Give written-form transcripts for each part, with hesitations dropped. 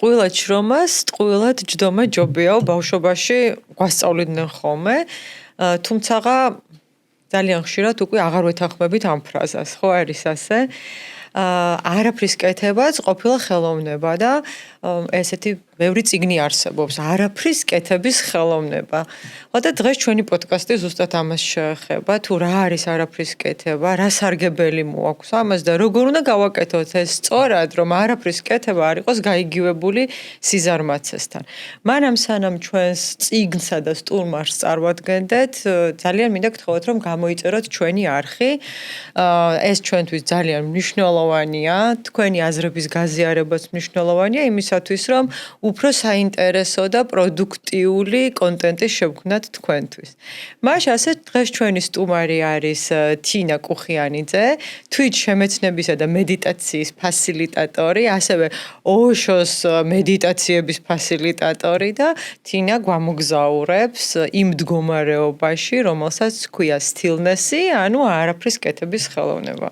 ტყუილად შრომას, ტყუილად ჯდომა ჯობიაო, ბავშვობაში გვასწავლიდნენ ხოლმე. თუმცა ძალიან ხშირად უკვე აღარ ვეთანხმებით ამ ფრაზას, ხო არის ასე? არაფრის კეთებაც ყოფილა ხელოვნება და ესეთი ბევრი წიგნი არსებობს, არაფრის კეთების ხელოვნება. და დღეს ჩვენი პოდკასტი ზუსტად ამას შეეხება, თუ რა არის არაფრის კეთება, რა სარგებელი მოაქვს ამას და როგორ უნდა გავაკეთოთ ეს სწორად, რომ არაფრის კეთება არ იყოს გაიგივებული სიზარმაცესთან. მანამ სანამ ჩვენს წიგნსა და სტურმარს წარვადგენდეთ, ძალიან მინდა გთხოვოთ, რომ გამოიწეროთ ჩვენი არხი. ეს ჩვენთვის ძალიან მნიშვნელოვანია, თქვენი აზრების გაზიარებაც მნიშვნელოვანია იმისათვის, რომ უფრო საინტერესო და პროდუქტიული კონტენტი შევქმნათ თქვენთვის. მაშ ასე დღეს ჩვენი სტუმარი არის თინა კუხიანიძე, Twitch შემეცნებისა და მედიტაციის ფასილიტატორი, ასევე ოშოს მედიტაციების ფასილიტატორი და თინა გვამოგზაურებს იმ მდგომარეობაში, რომელსაც ჰქვია stillness-ი, ანუ არაფრის კეთების ხელოვნება.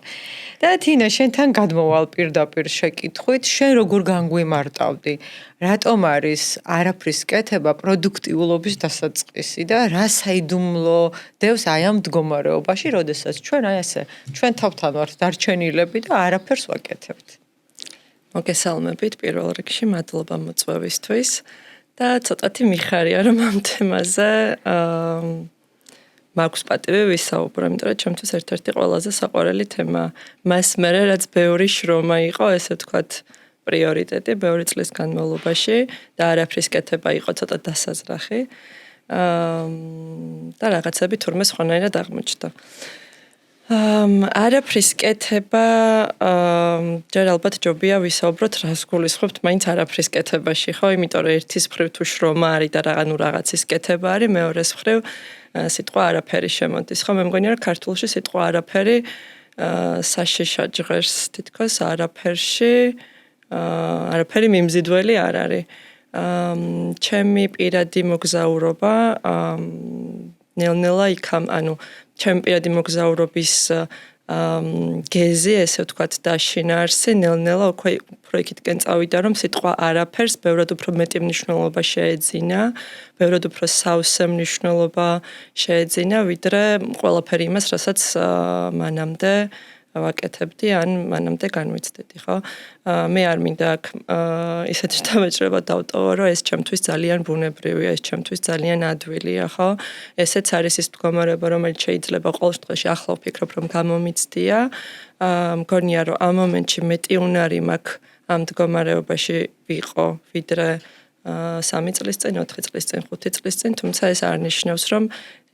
და თინა, შენთან გადმოვალ პირდაპირ შეკითხვით, შენ როგორ განგვიმარტავდი? რატომ არის არაფრის კეთება პროდუქტიულობის დასაწყისი და რა საიდუმლო დევს აი ამ მდგომარეობაში, როდესაც ჩვენ აი ასე, ჩვენ თავთან ვართ დარჩენილები და არაფერს ვაკეთებთ. მოგესალმებით პირველ რიგში, მადლობა მოწვევისთვის და ცოტათი მიხარია რომ ამ თემაზე მაქვს პატივი ვისაუბრო, იმიტომ რომ ჩემთვის ერთ-ერთი ყველაზე საყვარელი თემა. მას მერე რაც ბევრი შრომა იყო, ესე ვთქვათ, პრიორიტეტი ბევრი წლის განმავლობაში და არაფრის კეთება იყო ცოტა დასაზრახი. და რაღაცები თურმე სხვანაირად აღმოჩნდა. არაფრის კეთება ჯერ ალბათ ჯობია ვისაუბროთ რას გულისხმობთ მაინც არაფრის კეთებაში, ხო? იმიტომ რომ ერთის მხრივ თუ შრომა არის და რაღაცის კეთება არის, მეორეს მხრივ სიტყვა არაფერი შემოდის. ხო, მე მგონია რომ ქართულში სიტყვა არაფერი საშიშად ჟღერს თითქოს არაფერი მიმზიდველი არ არის. ჩემი პირადი მოგზაურობა ნელ-ნელა იქამ, ანუ ჩემი პირადი მოგზაურობის გეზი, ესე ვთქვათ, დაშინაარსი, ნელ-ნელა უკვე უფრო იქითკენ წავიდა, რომ სიტყვა არაფერს ბევრად უფრო მეტი მნიშვნელობა შეეძინა, ბევრად უფრო სავსე მნიშვნელობა შეეძინა, ვიდრე ყველაფერი იმას, რასაც მანამდე ვაკეთებდი, ან მანამდე განვიცდიდი, ხო? მე არ მინდა აქ ისეთ შთამბეჭდება დავტოვო, რომ ეს ჩემთვის ძალიან ბუნებრივია, ეს ჩემთვის ძალიან ადვილია, ხო? ესეც არის ის მდგომარეობა, რომელიც შეიძლება ყოველ შემთხვევაში ახლა ვფიქრობ, რომ გამომიცდია. მგონია, რომ ამ მომენტში მეტი უნარი მაქვს ამ მდგომარეობაში ვიყო, ვიდრე 3 წლის წინ, 4 წლის წინ, 5 წლის წინ, თუმცა ეს არ ნიშნავს, რომ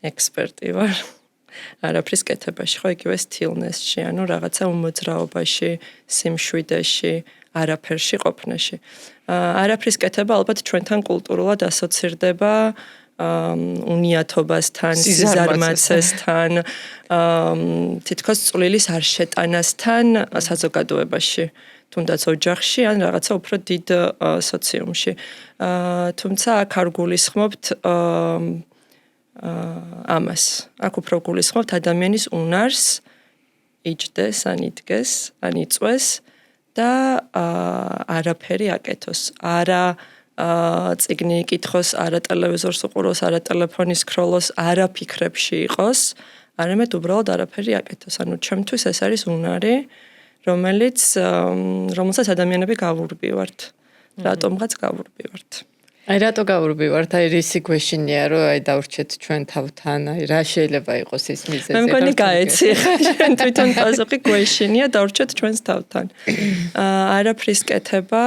ექსპერტი ვარ. არაფრის კეთებაში, ხო, იგივე stillness-ში, ანუ რაღაცა უმოძრაობაში, სიმშვიდეში, არაფერში ყოფნაში. არაფრის კეთება ალბათ ჩვენთან კულტურულად ასოცირდება უნიათობასთან, სიზარმაცესთან, თითქოს წვლილის არ შეტანასთან საზოგადოებაში, თუნდაც ოჯახში, ან რაღაცა უფრო დიდ სოციუმში. თუმცა აქ არ გულისხმობთ ამას. აქ უფრო გულისხმობთ ადამიანის უნარს იჯდეს, ან იდგეს, ან იწვეს და არაფერი აკეთოს. არა წიგნი იკითხოს, არა ტელევიზორს უყუროს, არა ტელეფონი სკროლოს, არა ფიქრებში იყოს, არამედ უბრალოდ არაფერი აკეთოს. ანუ ჩემთვის ეს არის უნარი, რომელსაც ადამიანები გავურბივართ. რატომღაც გავურბივართ. აი რატო გავურბივართ? აი რისი გვეშინია, რომ აი დავრჩეთ ჩვენ თავთან, აი რა შეიძლება იყოს ეს მიზეზი? მე მგონი გაეცი, ჩვენ თვითონ პასუხი გვეშინია, დავრჩეთ ჩვენს თავთან. არაფრის კეთება,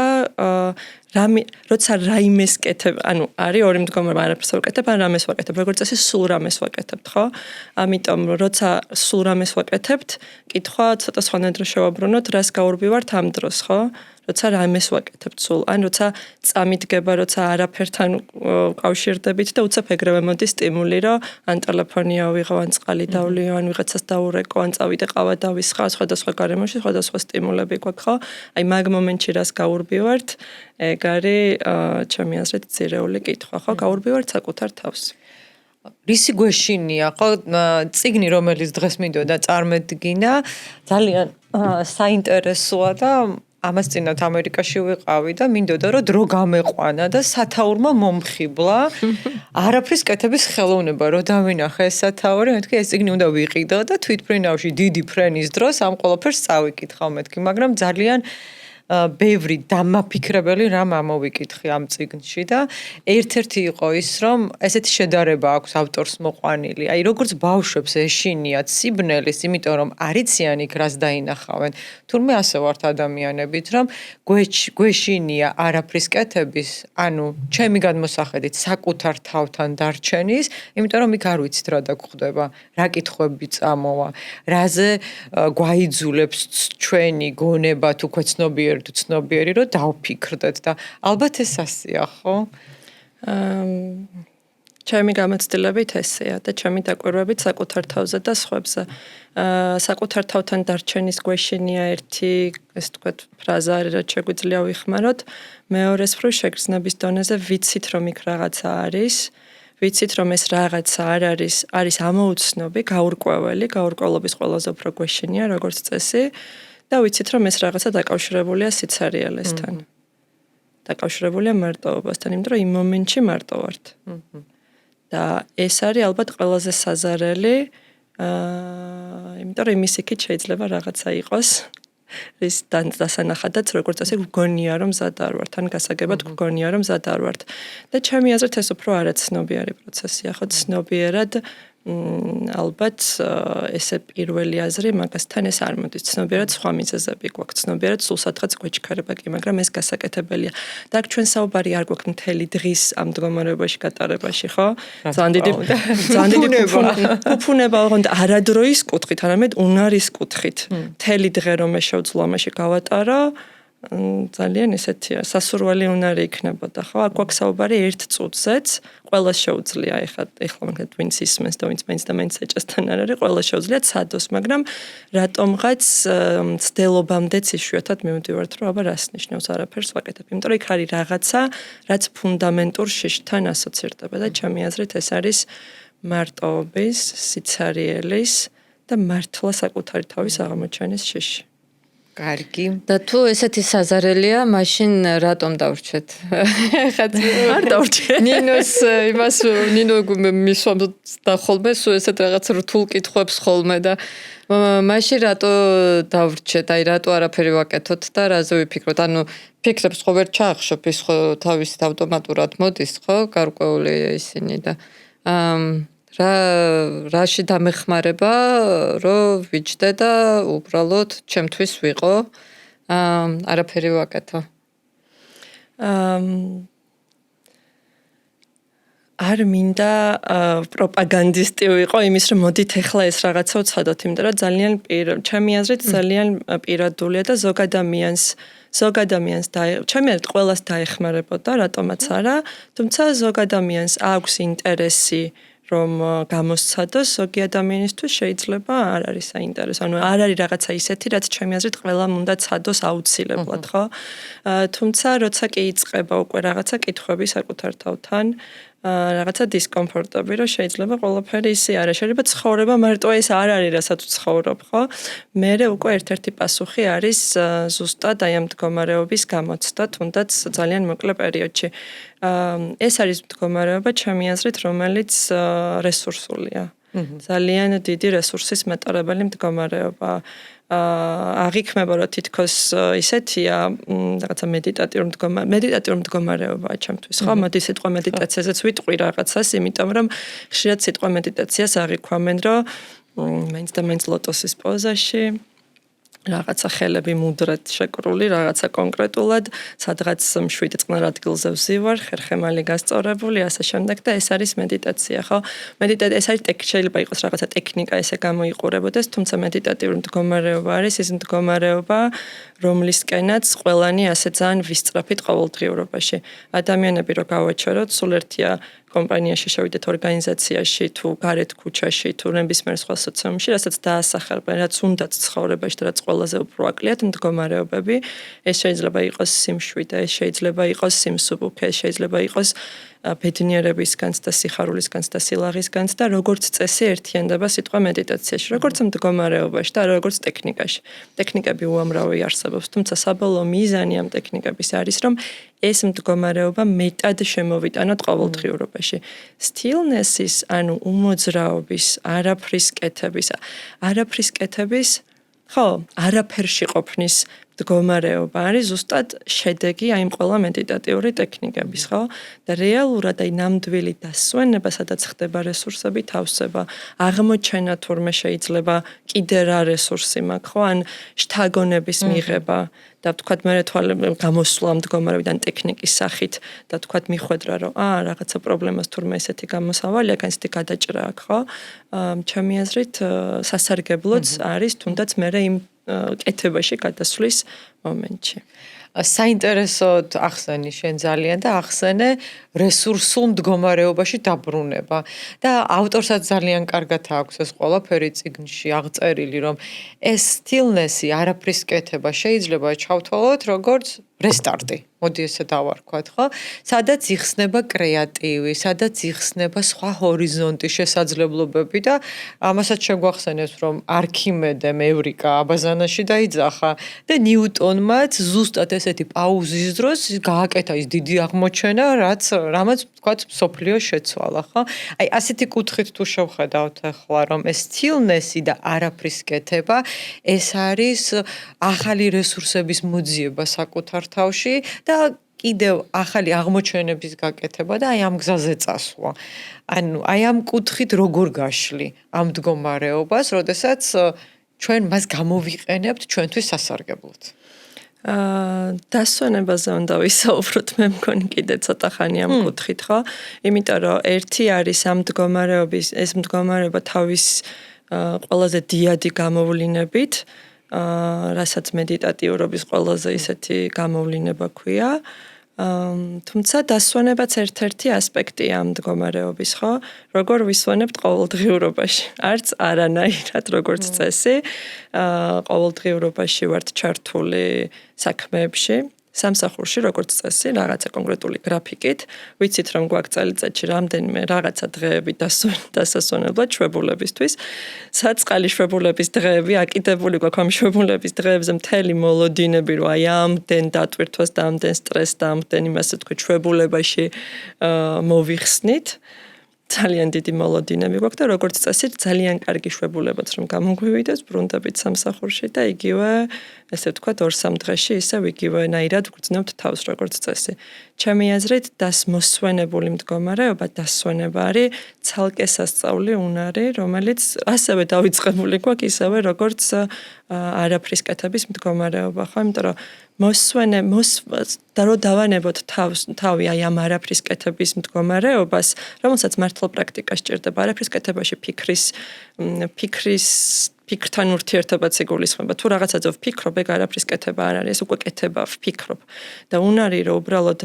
როცა რაიმეს კეთებ, ანუ არის ორი მდგომარეობა, არაფერს ვაკეთებ, ან რამეს ვაკეთებ, როგორც წესი სულ რამეს ვაკეთებთ, ხო? ამიტომ როცა სულ რამეს ვაკეთებთ, კითხვა ცოტა სხვანაირად შევაბრუნოთ, რას გაურბივართ ამ დროს, ხო? როცა რამეს ვაკეთებთ სულ, ან როცა წამიდგება, როცა არაფერთან ვკავშირდებით და უცებ ეგრევე მოდის სტიმული, რომ ან ტელეფონი ავიღო, ან წყალი დავლიო, ან ვიღაცას დაურეკო, ან წავიდე ყავა დავისხა, სხვადასხვა გარემოში, სხვადასხვა სტიმულები გვაქვს, ხო? აი მაგ მომენტში რას გაურბივართ, ეგ არის ჩემი აზრით ძირეული კითხვა, ხო? გაურბივართ საკუთარ თავს. რისი გვეშინია, ხო? წიგნი, რომელიც დღეს მინდოდა წარმედგინა, ძალიან საინტერესოა და ამას წინათ ამერიკაში ვიყავი და მინდოდა რომ დრო გამეყვანა და სათაურმა მომხიბლა. არაფრის კეთების ხელოვნება რომ დავინახე ეს სათაური, მეთქი ეს წიგნი უნდა ვიყიდო და თვითმფრინავში დიდი ფრენის დროს ამ ყველაფერს წავიკითხავ მეთქი, მაგრამ ძალიან ბევრი დამაფიქრებელი რამ ამოვიკითხი ამ წიგნში და ერთ-ერთი იყო ის, რომ ესეთი შედარება აქვს ავტორს მოყვანილი. აი, როგორც ბავშვებს ეშინიათ სიბნელის, იმიტომ რომ არიციან იქ რას დაინახავენ. თურმე ასე ვართ ადამიანებით, რომ გვეშინია არაფრის კეთების, ანუ ჩემი გადმოსახედით საკუთარ თავთან დარჩენის, იმიტომ რომ იქ არ ვიცით რა დაგხვდება, რა კითხვები წამოვა, რაზე გვაიძულებს ჩვენი გონება თუ ქვეცნობიერი თუ ცნობიერი რომ დავფიქრდეთ და ალბათ ეს ასეა, ხო? ჩემი გამოცდილებით ესეა და ჩემი დაკვირვებით საკუთარ თავზე და სხვებზე. საკუთარ თავთან დარჩენის გვეშინია ერთი, ეს თქვა ფრაზა არის, რაც შეგვიძლია ვიხმაროთ. მეორეს მხრივ შეგრძნების დონეზე ვიცით რომ იქ რაღაცა არის. ვიცით რომ ეს რაღაცა არის ამოუცნობი, გაურკვეველი, გაურკვევლობის ყველაზე უფრო გვეშინია როგორც წესი. და ვიცით რომ ეს რაღაცა დაკავშირებულია სიცარიელესთან. დაკავშირებულია მარტოობასთან, იმიტომ რომ იმ მომენტში მარტო ვართ. და ეს არის ალბათ ყველაზე საზარელი, იმიტომ რომ იმის იქით შეიძლება რაღაცა იყოს. ის დასანახადაც როგორც ასე გგონია რომ მზად არ ვართ, ან გასაგებად გგონია რომ მზად არ ვართ. და ჩემი აზრით ეს უფრო არაცნობიერი პროცესია, ხო, ცნობიერად ალბათ ესე პირველი აზრი მაგასთან ეს არ მოდის. ცნობიერად სხვა მიზეზები გვაქვს, ცნობიერად სულ სათხაც გვეჩქარება კი, მაგრამ ეს გასაკეთებელია. და აქ ჩვენ საუბარი არ გვაქვს მთელი დღის ამ მდგომარეობაში გატარებაში, ხო? ძალიან დიდი ფუფუნება, ოღონდ არადროის კუთხით, არამედ უნარის კუთხით. მთელი დღე რომ შეძლო ამაში გავატარო, ძალიან ესეთია, სასურველი უნარი იქნებოდა, ხო? აქ გვაქვს საუბარი ერთ წუთზეც, ყველას შეუძლია, ეხლა მაგათ ვინც ისმენს და ვინც მაინც ეჭესთან არ არის, ყველას შეუძლია ცადოს, მაგრამ რატომღაც ცდილობამდეც იშვიათად მივდივართ, რომ აბა რას ნიშნავს არაფერს ვაკეთებ, იმიტომ რომ იქ არის რაღაცა, რაც ფუნდამენტურ შიშთან ასოცირდება და ჩემი აზრით ეს არის მარტოობის, სიცარიელის და მართლა საკუთარი თავის აღმოჩენის შიში. კარგი. და თუ ესეთი საზარელია, მაშინ რატომ დავრჩეთ? არ დავრჩე. ნინო მისვამდა ხოლმე, სულ ესეთ რაღაც რთულ კითხვებს ხოლმე და მაშინ რატო დავრჩეთ? აი, რატო არაფერი ვაკეთოთ და რაზე ვიფიქროთ? ანუ ფიქრებს ხო ვერ ჩაახშობ, ის ხო თავისით ავტომატურად მოდის, ხო? გარკვეული ისინი და რაში დამეხმარება, რომ ვიჯდე და უბრალოდ ჩემთვის ვიყო, არაფერი ვაკეთო. არ მინდა პროპაგანდისტი ვიყო იმის, რომ მოდით ახლა ეს რაღაცა ვცადოთ, იმიტომ რომ ძალიან ჩემი აზრით ძალიან პირადულია და ზოგ ადამიანს ჩემი აზრით ყველას დაეხმარებოდა, რატომაც არა, თუმცა ზოგ ადამიანს აქვს ინტერესი რომ გამოსცადოს, ზოგი ადამიანისთვის შეიძლება არ არის საინტერესო. ანუ არ არის რაღაცა ისეთი, რაც ჩემი აზრით ყველამ უნდა ცადოს აუცილებლად, ხო? თუმცა როცა კი იწყება უკვე რაღაცა კითხვები საკუთარ თავთან, რაღაცა დისკომფორტები, რომ შეიძლება ყველაფერი ისე არა, შეიძლება ცხოვრება მარტო ეს არ არის, რასაც ვცხოვრობ, ხო? მერე უკვე ერთ-ერთი პასუხი არის ზუსტად აი ამ მდგომარეობის გამოცდა, თუნდაც ძალიან მოკლე პერიოდში. ეს არის მდგომარეობა, ჩემი აზრით, რომელიც რესურსულია. ძალიან დიდი რესურსის მეტარებელი მდგომარეობა. აღიქმება რომ თითქოს ისეთია რაღაცა მედიტატიურ მდგომარეობაა ჩემთვის, ხო? მოდი სიტყვა მედიტაციაზეც ვიტყვი რაღაცას, იმიტომ რომ ხშირად სიტყვა მედიტაციას აღიქვამენ, რომ მაინც ლოტოსის პოზაში რაღაცა ხელები მუდრად შეკრული, რაღაცა კონკრეტულად, სადღაც მშვიდ წყნარ ადგილზე ვზივარ, ხერხემალი გასწორებული, ასე შემდეგ და ეს არის მედიტაცია, ხო? ეს არის შეიძლება იყოს რაღაცა ტექნიკა, ესე გამოიყურებოდეს, თუმცა მედიტატიური მდგომარეობა არის ის მდგომარეობა, რომლისკენაც ყველანი ასე ძალიან ვისწრაფით ყოველდღიურობაში. ადამიანები რო გავაჩეროთ, სულ ერთია კომპანიაში შევიდეთ ორგანიზაციაში თუ გარეთ ქუჩაში თუ ნებისმიერ სხვა სოციუმში, რასაც დაასახელებენ, რაც უნდათ ცხოვრებაში და რაც ყველაზე უფრო აკლიათ მდგომარეობები, ეს შეიძლება იყოს სიმშვიდე, ეს შეიძლება იყოს სიმსუბუქე, ეს შეიძლება იყოს ბედნიერებისგანც და სიხარულისგანც და სილაღისგანც და როგორც წესი ერთიანდება სიტყვა მედიტაციაში, როგორც მდგომარეობაში და როგორც ტექნიკაში. ტექნიკები უამრავი არსებობს, თუმცა საბოლოო მიზანი ამ ტექნიკების არის, რომ ეს მდგომარეობა მეტად შემოვიტანოთ ყოველდღიურობაში. Stillness-ის, ანუ უმოძრაობის, არაფრის კეთების, ხო, არაფერში ყოფნის მდგომარეობა არის ზუსტად შედეგი აი ამ ყველა მედიტატიური ტექნიკების, ხო? და რეალურად აი ნამდვილი დასვენება, სადაც ხდება რესურსები თავსება, აღმოჩენა თურმე შეიძლება კიდე რა რესურსი მაქვს, ხო? ან შთაგონების მიღება და თქვათ მე თვალე გამოსვლა მდგომარეობიდან ტექნიკის სახით და თქვათ მიხვედრა რომ რაღაცა პრობლემას თურმე ესეთი გამოსავალი აქვს, ესეთი გადაჭრა აქვს, ხო? ჩემი აზრით სასარგებლოც არის თუნდაც მე იმ კეთებაში გადასვლის მომენტში. საინტერესოდ ახსენი შენ ძალიან და ახსენე რესურსულ მდგომარეობაში დაბრუნება და ავტორსაც ძალიან კარგად აქვს ეს ყველაფერი წიგნში აღწერილი, რომ ეს stillness-ი არაფრის კეთება შეიძლება ჩავთვალოთ როგორც რესტარტი. მოდი ესე დავარქვათ, ხო? სადაც იხსნება კრეატივი, სადაც იხსნება სხვა ჰორიზონტი, შესაძლებლობები და ამასაც შეგვახსენებს, რომ არქიმედემ ევრიკა აბაზანაში დაიძახა და ნიუტონმაც ზუსტად ესეთი პაუზის დროს გააკეთა ის დიდი აღმოჩენა, რამაც თქვათ მსოფლიო შეცვალა, ხო? აი ასეთი კუთხით თუ შევხედავთ ახლა, რომ ეს stillness-ი და არაფრის კეთება, ეს არის ახალი რესურსების მოძიება საკუთარ თავში და კიდევ ახალი აღმოჩენების გაკეთება და აი ამ გზაზე წასვლა. ანუ აი ამ კუთხით როგორ გაშლი ამ მდგომარეობას, როდესაც ჩვენ მას გამოვიყენებთ ჩვენთვის სასარგებლოდ. დასვენებაზე უნდა ვისაუბროთ, მე მგონი კიდე ცოტა ხანი ამ კუთხით, ხო? იმიტომ რომ ერთი არის ამ მდგომარეობის, ეს მდგომარეობა თავის ყველაზე დიადი გამოვლინებით, რასაც მედიტატიურობის ყველაზე ისეთი გამოვლინება ქვია. თუმცა დასვენებაც ერთ-ერთი ასპექტია ამ მდგომარეობის, ხო? როგორ ვისვენებთ ყოველდღიურობაში? არც არანაირად როგორც წესი, ყოველდღიურობაში ვართ ჩართული საქმეებში. სამსახურში როგორც წესი, რაღაცა კონკრეტული გრაფიკით, ვიცით რომ გვაქვს წელიწადში რამდენიმე რაღაცა დღეები დასასვენებლად შვებულებისთვის. საწყალი შვებულების დღეები აკიდებული გვაქვს ამ შვებულების დღეებზე მთელი მოლოდინები, რომ აი ამდენ დატვირთვას და ამდენ სტრესს და ამდენ იმასე თქვი შვებულებაში მოვიხსნით. ძალიან დიდი მოლოდინები გვაქვს და როგორც წესი ძალიან კარგი შვებულებაც რომ გამოგვივიდეს ბრუნდებით სამსახურში და იგივე ესე ვთქვათ 2-3 დღეში ისევ იგივენაირად ვგრძნობთ თავს როგორც წესი. ჩემი აზრით დასმოსვენებული მდგომარეობა, დასვენება არის ცალკე სასწაული უნარი, რომელიც ასევე დავიწყებული გვაქვს ისევე როგორც არაფრის კეთების მდგომარეობა, ხო? იმიტომ რომ და რომ დავანებოთ თავი აი ამ არაფრის კეთების მდგომარეობას, რომელსაც მართლა პრაქტიკა სჭირდება. არაფრის კეთებაში ფიქრთან ურთიერთობაც იგულისხმება. თუ რაღაცაზე ვფიქრობ, ეგ არაფრის კეთება არ არის, ეს უკვე კეთება ვფიქრობ. და უნარი რომ უბრალოდ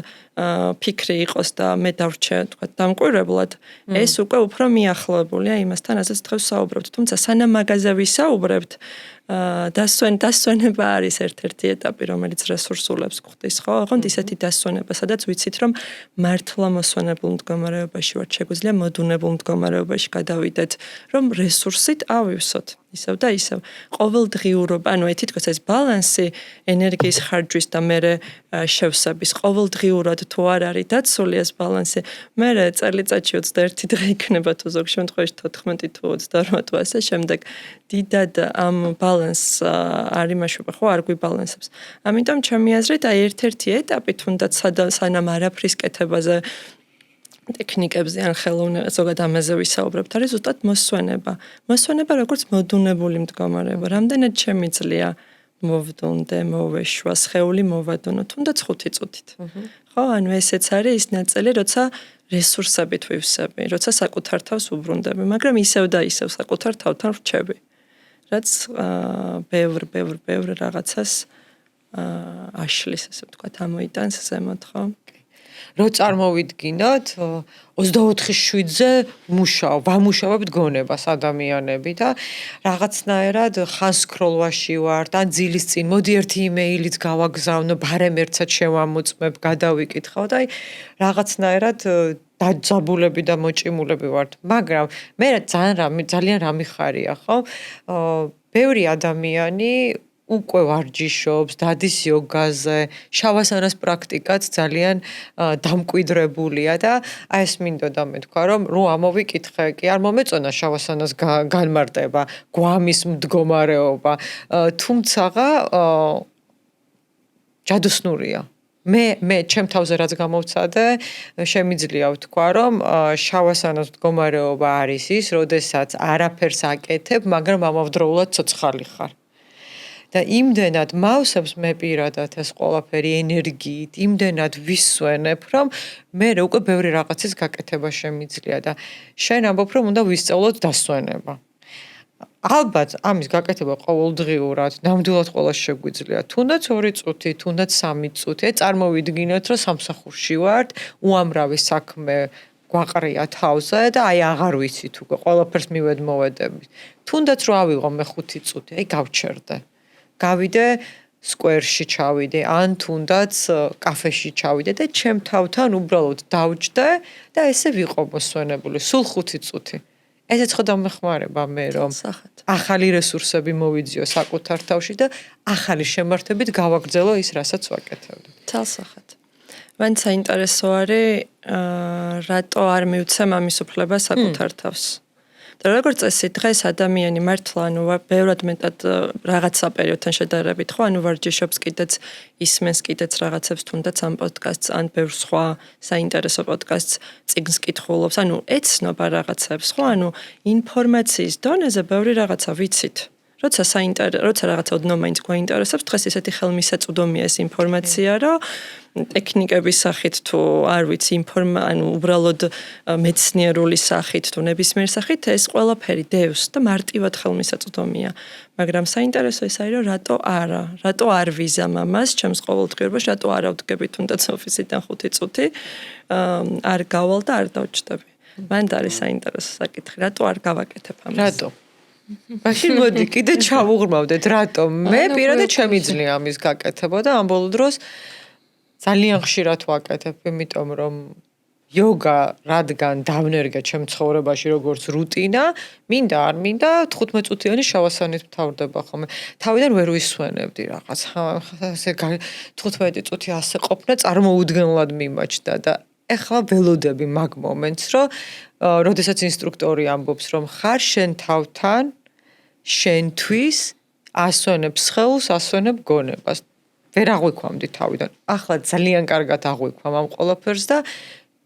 ფიქრი იყოს და მე დავრჩე, თქვა, დამკვირვებლად, ეს უკვე უფრო მიახლოებულია იმასთან, რასაც დღეს საუბრობთ. თუმცა სანამ მაგაზე ვისაუბრებთ, დასვენება არის ერთ-ერთი ეტაპი, რომელიც რესურსულებს გვხდის, ხო? ოღონდ ისეთი დასვენება, სადაც ვიცით, რომ მართლა მოსვენებულ მდგომარეობაში ვართ, შეგვიძლია მოდუნებულ მდგომარეობაში გადავიდეთ, რომ რესურსით ავივსოთ. ისევ და ისევ. ყოველდღიურობა, ანუ თითქოს ეს ბალანსი ენერგიის ხარჯვის და მერე შევსების ყოველდღიურად თუ არ არის დაცული ეს ბალანსი, მერე წელიწადში 21 დღე იქნება თუ ზოგ შემთხვევაში 14 თუ 28 თუ ასე შემდეგ. დიდად ამ ბალანსს არ იმაშობა, ხო, არ გვიბალანსებს. ამიტომ ჩემი აზრით აი ერთ-ერთი ეტაპი თუნდაც სანამ არაფრის კეთებაზე ტექნიკებზე ან ხელოვნებაზე ზოგადად ამაზე ვისაუბრებთ, არის ზუსტად მოსვენება. მოსვენება როგორც მოდუნებული მდგომარეობა. რამდენად შემიძლია მოვდუნდე, მოვეშვა, სხეული მოვადუნო, თუნდაც 5 წუთით. ხო, ანუ ესეც არის ის ნაწილი, როცა რესურსებით ვივსები, როცა საკუთარ თავს უბრუნდები, მაგრამ ისევ და ისევ საკუთარ თავთან ვრჩები. რაც ბევრ რაღაცას აშლის, ასე ვთქვათ, ამოიტანს ზემოთ, ხო? რო წარმოვიდგინოთ 24/7-ზე ვამუშავებთ გონებას ადამიანები და რაღაცნაირად ხანსკროლვაში ვართ, ან ძილის წინ მოდი ერთი იმეილიც გავაგზავნო, ბარემ ერთსაც შევამოწმებ, გადავიკითხავ და აი რაღაცნაირად დაძაბულები და მოჭიმულები ვართ. მაგრამ მე ძალიან რა მიხარია, ხო? ბევრი ადამიანი უკვე ვარჯიშობს, დადის იოგაზე, შავასანას პრაქტიკაც ძალიან დამკვიდრებულია და აი ეს მინდოდა მეთქვა, რომ ამოვიკითხე, კი არ მომეწონა შავასანას განმარტება, გვამის მდგომარეობა, თუმცა ჯადოსნურია. მე ჩემ თავზე რაც გამოვცადე, შემიძლია ვთქვა, რომ შავასანას მდგომარეობა არის ის, როდესაც არაფერს აკეთებ, მაგრამ ამავდროულად ცოცხალი ხარ. და იმდენად მავსებს მე პირადად ეს ყველაფერი ენერგიით, იმდენად ვისვენებ, რომ მე უკვე ბევრი რაღაცის გაკეთება შემიძლია და შენ ამბობ, რომ უნდა ვისწავლოთ დასვენება. ალბათ ამის გაკეთება ყოველდღიურად, ნამდვილად ყველას შეგვიძლია. თუნდაც 2 წუთი, თუნდაც 3 წუთი. წარმოვიდგინოთ, რომ სამსახურში ვართ, უამრავი საქმე გვაყრია თავზე და აი აღარ ვიცით უკვე ყველაფერს მივედმოვედებით. თუნდაც რომ ავიღო მე 5 წუთი, აი გავჩერდე. გავიდე სკვერში ჩავიდე, ან თუნდაც კაფეში ჩავიდე და ჩემ თავთან უბრალოდ დავჯდე და ესე ვიყო მოსვენებული, სულ 5 წუთი. ესეც ხო დამეხმარება მე, რომ ახალი რესურსები მოვიძიო საკუთარ თავში და ახალი შემართებით გავაგრძელო ის, რასაც ვაკეთებდი. თალსახად. მან საინტერესო არის, რატო არ მივცემ ამის უფლება საკუთარ თავს. და როგორც წესი დღეს ადამიანი მართლა ბევრად მეტად რაღაცა პერიოდთან შედარებით ხო ვარჯიშობს კიდეც ისმენს კიდეც რაღაცებს თუნდაც ამ პოდკასტს ან ბევრ სხვა საინტერესო პოდკასტს წიგნს კითხულობს ეცნობა რაღაცებს ხო ინფორმაციის დონეზე ბევრი რაღაცა ვიცით როცა რაღაცა ოდნავ მაინც გვაინტერესებს დღეს ისეთი ხელმისაწვდომია ეს ინფორმაცია რომ ტექნიკების სახით თუ არ ვიცი უბრალოდ მეცნიერული სახით თუ ნებისმიერ სახით ეს ყველაფერი დევს და მარტივად ხელმისაწვდომია მაგრამ საინტერესო ის არის რომ რატო არ ვიზამ ამას ჩემს ყოველდღიურობაში რატო არ ავდგები თუნდაც ოფისიდან 5 წუთი არ გავალ და არ დავჭდები მან არის საინტერესო საკითხი რატო არ გავაკეთებ ამას რატო მაშინ მოდი კიდე ჩავუღრმავდეთ რატომ მე პირადად შემიძლია ამის გაკეთება და ამ ბოლო დროს ძალიან ხშირად ვაკეთებ, იმიტომ რომ იოგა რადგან დავნერგა ჩემ ცხოვრებაში როგორც რუტინა, მინდა არ მინდა 15 წუთიანი შავასანით მთავრდება ხოლმე. თავიდან ვერ ვისვენებდი რაღაც. ასე 15 წუთი ასე ყოფნა წარმოუდგენლად მიმაჩნდა და ეხლა ველოდები მაგ მომენტს, რომ როდესაც ინსტრუქტორი ამბობს, რომ ხარ შენ თავთან, შენთვის ასვენებ სხეულს, ასვენებ გონებას. ვერ აღვიქვამდი თავიდან. ახლა ძალიან კარგად აღვიქვამ ამ ყველაფერს და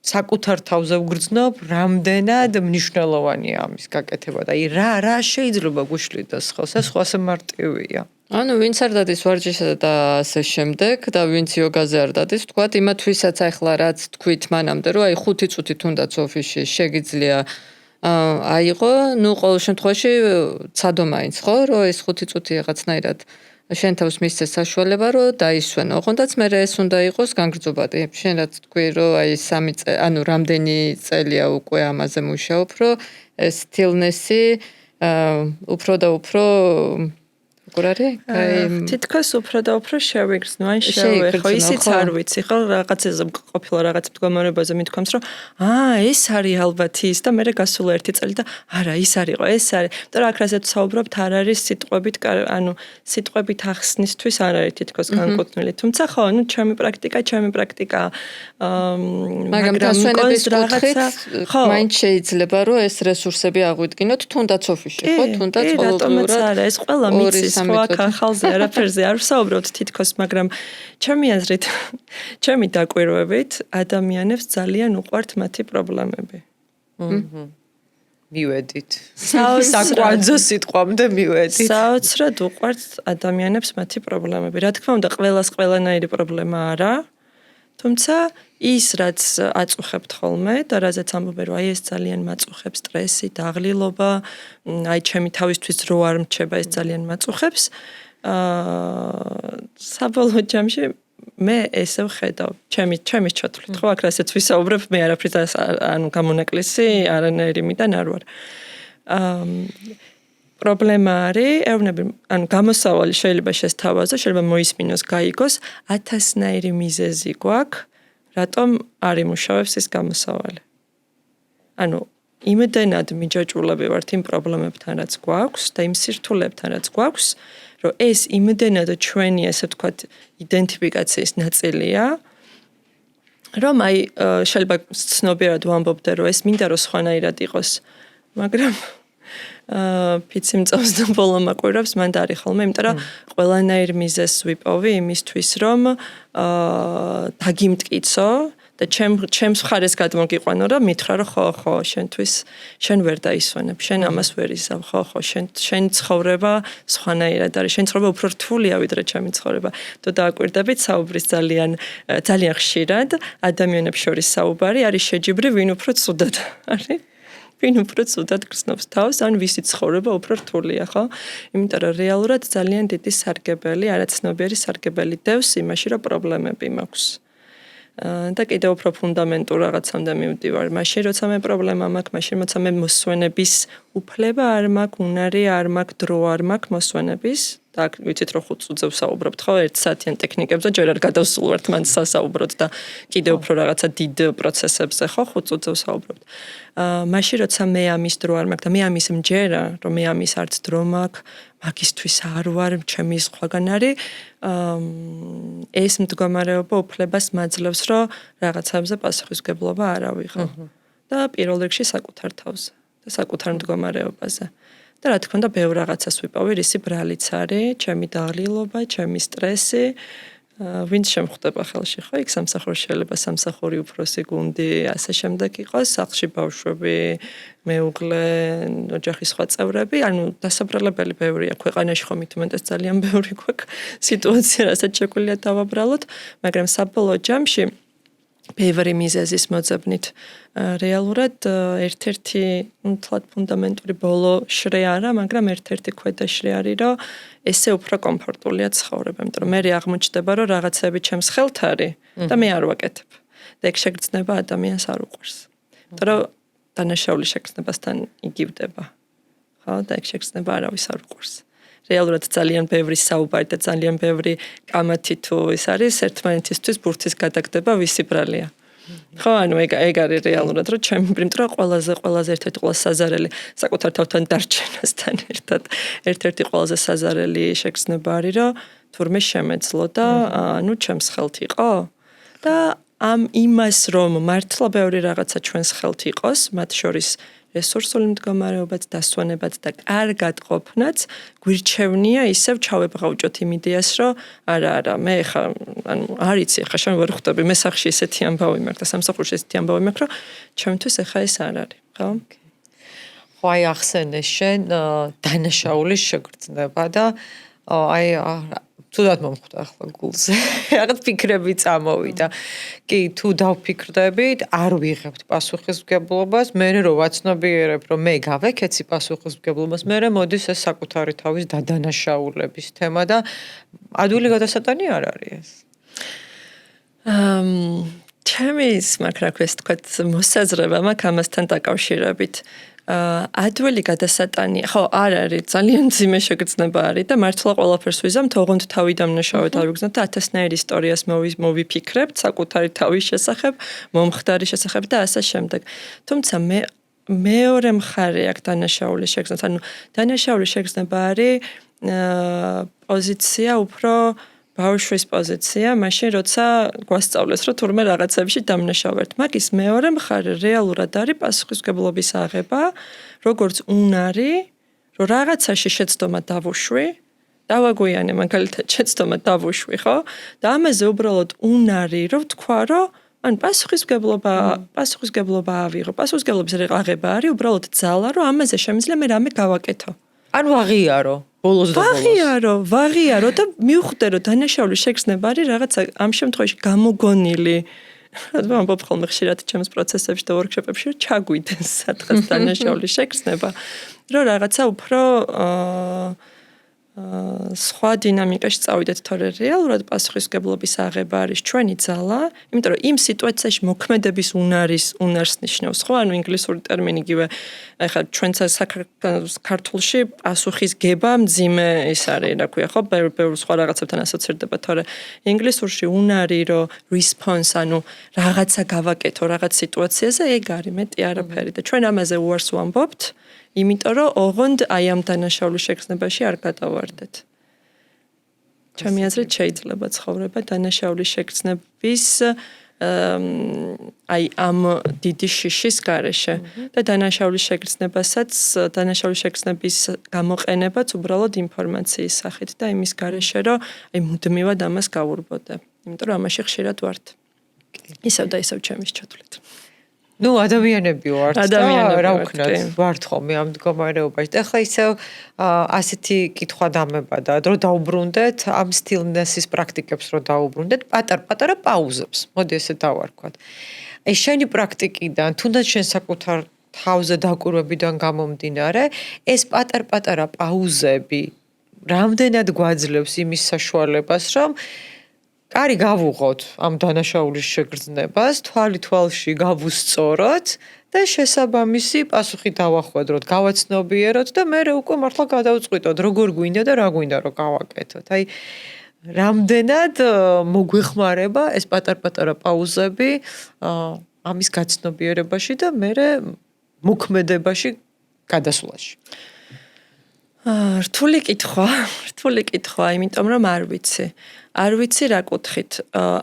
საკუთარ თავზე ვგრძნობ, რამდენად მნიშვნელოვანია ამის გაკეთება და რა შეიძლება გუშლიდეს ხელს, ეს ხო ასე მარტივია. ვინც არ დადის ვარჯიშზე და ასე შემდეგ და ვინც იოგაზე არ დადის, ვთქვათ, იმათვისაც ახლა რაც თქვით მანამდე, რომ აი 5 წუთი თუნდაც ოფისში შეგიძლია აიღო, ყოველ შემთხვევაში ცადო მაინც, ხო, რომ ეს 5 წუთი რაღაცნაირად შენ თავს მისცეს საშუალება რომ დაისვენო. ოღონდაც მე ეს უნდა იყოს განგრძობადი. შენ რაც თქვი რომ აი 3 წელი, რამდენი წელია უკვე ამაზე მუშაობ, რომ ეს სტილნესი უფრო და უფრო როგორ არის? თითქოს უფრო და უფრო შევიგრძნო, ან შევეხო. ისიც არ ვიცი, ხო, რაღაცაზე ყოფილა რაღაც მდგომარეობაზე მithქვამს, რომ ეს არის ალბათ ის და მე გასულა 1 წელი და არა, ის არისო, ეს არის. იმიტომ რომ აქ რასაც საუბრობთ, არ არის სიტყვებით ახსნისთვის არ არის თითქოს განკუთვნილი. თუმცა ხო, ჩემი პრაქტიკა მაგრამ დასვენების კუთხით მაინც შეიძლება რომ ეს რესურსები აღვიდგინოთ თუნდაც ოფისში, ხო, თუნდაც ყოველდღიურად. ეს ყველა მიცის ხო აქ ახალზე არაფერზე არ ვსაუბრობთ თითქოს, მაგრამ ჩემი აზრით, ჩემი დაკვირვებით, ადამიანებს ძალიან უყვართ მათი პრობლემები. მივედით. საკვანძო სიტყვამდე მივედით. საოცრად უყვართ ადამიანებს მათი პრობლემები. რა თქმა უნდა, ყველას ყველანაირი პრობლემა არა, თუმცა ის რაც აწუხებთ ხოლმე და რაზეც ამბობენ რომ ეს ძალიან მაწუხებს სტრესი, დაღლილობა, აი ჩემი თავისთვის რო არ მრჩება ეს ძალიან მაწუხებს. საბოლოო ჯამში მე ესე ვხედავ, ჩემი ჩათვლით, ხო, აქ რასაც ვისაუბრებ, მე არაფრის ანუ გამონაკლისი არანაირიმიდან არ ვარ. პრობლემა არის, ეუბნები, ანუ გამოსავალი შეიძლება შესთავაზო, შეიძლება მოისმინოს, გაიგოს, 1000-ნაირი მიზეზი გვაქვს, რატომ არ იმუშავებს ეს გამოსავალი. ანუ იმდენად მიჯაჭვულები ვართ იმ პრობლემებთან, რაც გვაქვს და იმ სირთულეებთან, რაც გვაქვს, რომ ეს იმდენად ჩვენი, ასე ვთქვათ, იდენტიფიკაციის ნაწილია, რომ აი შეიძლება ცნობიერად ვამბობდე, რომ ეს მინდა რომ სხვანაირად იყოს, მაგრამ ფიცი მწავს და ბოლო მაკვირვებს მანდ არის ხოლმე, იმიტომ რომ ყველანაირ მიზეზს ვიპოვი იმისთვის, რომ დაგიმტკიცო და ჩემს მხარეს გადმოგიყვანო, რომ მითხრა, რომ ხო, შენთვის შენ ვერ დაისვენებ, შენ ამას ვერ იზამ, ხო, შენ ცხოვრება სხვანაირად არის, შენ ცხოვრება უფრო რთულია ვიდრე ჩემი ცხოვრება. თუ დააკვირდებით, საუბრის ძალიან ხშირად ადამიანებს შორის საუბარი არის შეჯიბრი, ვინ უფრო ცუდად არის. ვინ უფრო ცუდად გრძნობს თავს, ან ვისი ცხოვრება უფრო რთულია, ხო? იმიტომ რომ რეალურად ძალიან დიდი სარგებელი, არაცნობიერი სარგებელი დევს იმაში, რომ პრობლემები მაქვს. და კიდევ უფრო ფუნდამენტურ რაღაცამდე მივდივარ. მაშინ როცა მე პრობლემა მაქვს, მაშინ როცა მე მოსვენების უფლება არ მაქვს, უნარი არ მაქვს, დრო არ მაქვს მოსვენების. და აქ ვიცით რომ 5 წუთზე ვსაუბრობთ, ხო, 1 საათიან ტექნიკებზე, ჯერ არ გადავსულვართ მან სასაუბროთ და კიდევ უფრო რაღაცა დიდ პროცესებზე, ხო, 5 წუთზე ვსაუბრობთ. მაშინ როცა მე ამის დრო არ მაქვს და მე ამის მჯერა, რომ მე ამის არც დრო მაქვს, მაგისთვის არ ვარ, ჩემი სხვაგან არის, ეს მდგომარეობა უფლებას მაძლევს, რომ რაღაცებზე პასუხისმგებლობა არ ავიღო. და პირველ რიგში საკუთარ თავზე და საკუთარ მდგომარეობაზე. და რა თქმა უნდა, ბევრ რაღაცას ვიპოვე, რისი ბრალიც არის, ჩემი დაღლილობა, ჩემი სტრესი, ვინც შემხვდება ხელში, ხო, იქ სამსახურში შეიძლება სამსახური უფროსი გუნდი, ასე შემდეგ იყოს, სახლში ბავშვები, მეუღლე, ოჯახის სხვა წევრები, ანუ დასაბრალებელი ბევრია ქვეყანაში, ხო, მithumetes ძალიან ბევრი გვაქვს სიტუაცია, რასაც შეგვიძლია დავაბრალოთ, მაგრამ საბოლოო ჯამში ბევრი მიზეზის მოძებნით რეალურად ერთ-ერთი თლად ფუნდამენტური ბოლო შრე არა, მაგრამ ერთ-ერთი ქვედა შრე არის, რომ ესე უფრო კომფორტულია ცხოვრება, იმიტომ რომ მე აღმოჩნდება, რომ რაღაცები ჩემს ხელთ არის და მე არ ვაკეთებ. და ეგ შეგრძნება ადამიანს არ უყვარს. იმიტომ რომ დანაშაული შეგრძნებასთან იგივდება. ხო, და ეგ შეგრძნება არავის არ უყვარს. რეალურად ძალიან ბევრი საუბარი და ძალიან ბევრი კამათი თუ ის არის ერთმანეთისთვის ბურთის გადაგდება ვისი ბრალია. ხო, ანუ ეგ არის რეალურად, რომ ჩემი პრინტრა ყველაზე ერთ-ერთი ყველაზე საზარელი საკუთარ თავთან დარჩენასთან ერთად ერთ-ერთი ყველაზე საზარელი შეგრძნება არის, რომ თურმე შემეძლო და ანუ ჩემს ხელთ იყო და ამ იმას რომ მართლა ბევრი რაღაცა ჩვენს ხელთ იყოს, მათ შორის რესურსული მდგომარეობაც, დასვენებაც და კარგად ყოფნაც გვირჩევნია ისევ ჩავებღავჭოთ იმ იდეას, რომ არა, მე ხა ანუ არიცი, ხა შენ ვერ ხვდები, მე სახში ესეთი ამბავი მაქვს და სამსახურში ესეთი ამბავი მაქვს, რომ ჩემთვის ახლა ეს არ არის, ხო? ხო, აი ახსენე შენ დანაშაულის შეგრძნება და აი თუდად მომხვდა ახლა გულზე. რაღაც ფიქრები წამოვიდა. კი, თუ დავფიქრდებით, არ ვიღებთ პასუხისმგებლობას, მე რო ვაცნობიერებ, რომ მე გავეკეცი პასუხისმგებლობას, მე მოდის ეს საკუთარი თავის დადანაშაულების თემა და ადვილი გადასატანი არ არის ეს. ჩემი მაგრამ რა ვთქვათ, მოსაზრება მაქვს ამასთან დაკავშირებით. ადვილი გადასატანი, ხო, არ არის, ძალიან ძიმე შეგრძნება არის და მართლა ყველაფერს ვიზამთ, ოღონდ თავი დამნაშავედ არ ვიგრძნობ და 1000-ნაირ ისტორიას მოვიფიქრებთ საკუთარი თავის შესახებ, მომხდარი შესახებ და ასე შემდეგ. თუმცა მეორე მხარე აქვს დანაშაულის შეგრძნება, ანუ დანაშაულის შეგრძნება არის პოზიცია უფრო ბავშვის პოზიცია, მაშინ როცა გვასწავლეს, რომ თურმე რაღაცებში დამნაშავებთ. მაგის მეორე მხარე რეალურად არის პასუხისმგებლობის აღება, როგორც უნარი, რომ რაღაცაში შეცდომა დავუშვი, დავაგვიანე მაგალითად შეცდომა დავუშვი, ხო? და ამაზე უბრალოდ უნარი, რომ თქვა, რომ ან პასუხისმგებლობა ავიღო. პასუხისმგებლობის აღება არის უბრალოდ ძალა, რომ ამაზე შემიძლია მე რამე გავაკეთო. ანუ აღიარო ბოლოს და ბოლოს. ვაღიარო და მივხვდე რომ დანაშაულის შეგრძნება არის რაღაცა ამ შემთხვევაში გამოგონილი. რა ამბობ ხოლმე ხშირად ჩემს პროცესებში და ვორქშოპებში რომ ჩაგვიდეს სადღაც დანაშაულის შეგრძნება, რომ რაღაცა უფრო სხვა დინამიკაში წავიდეთ, თორე რეალურად პასუხისმგებლობის აღება არის ჩვენი ძალა, იმიტომ რომ იმ სიტუაციაში მოქმედების უნარს ნიშნავს, ხო? ანუ ინგლისური ტერმინი იგივე, ეხლა ჩვენ საქართველოში პასუხისგება მძიმე ის არის, რა ქვია, ხო? ბევრ სხვა რაღაცებთან ასოცირდება, თორე ინგლისურში უნარი, რომ response, ანუ რაღაცა გავაკეთო რაღაც სიტუაციაზე, ეგ არის მეტი არაფერი და ჩვენ ამაზე უარს ვამბობთ. იმიტომ რომ ოღონდ აი ამ დანაშაულის შეგრძნებაში არ გადავარდეთ. ჩემი აზრით შეიძლება ცხოვრება დანაშაულის შეგრძნების აი ამ დიდი შიშის გარეშე და დანაშაულის შეგრძნების გამოყენებაც უბრალოდ ინფორმაციის სახით და იმის გარეშე რომ აი მუდმივად ამას გავურბოდე. იმიტომ რომ ამაში ხშირად ვართ. ისევ და ისევ ჩემის ჩათვლით. ნუ ადამიანები ვართ და რა ვქნათ ვართ ხოლმე ამ მდგომარეობაში და ხა ისევ ასეთი კითხვა დამებადა რომ დაუბრუნდეთ ამ სტილნესის პრაქტიკებს რომ დაუბრუნდეთ პატარ-პატარა პაუზებს მოდი ესე დავარქვათ ეს შენი პრაქტიკიდან თუნდაც შენ საკუთარ თავზე დაკვირვებიდან გამომდინარე ეს პატარ-პატარა პაუზები რამდენად გვაძლევს იმის საშუალებას რომ კარი გავუღოთ ამ დანაშაულის შეგრძნებას, თვალში გავუსწოროთ და შესაბამისი პასუხი დავახვედროთ, გავაცნობიეროთ და მე უკვე მართლა გადავწყვიტოთ, როგორ გვინდა და რა გვინდა რომ გავაკეთოთ. აი რამდენად მოგვეხმარება ეს პატარ-პატარა პაუზები ამის გაცნობიერებაში და მე მოქმედებაში გადასვლაში. რთული კითხვა, იმიტომ რომ არ ვიცი რა კუთხით.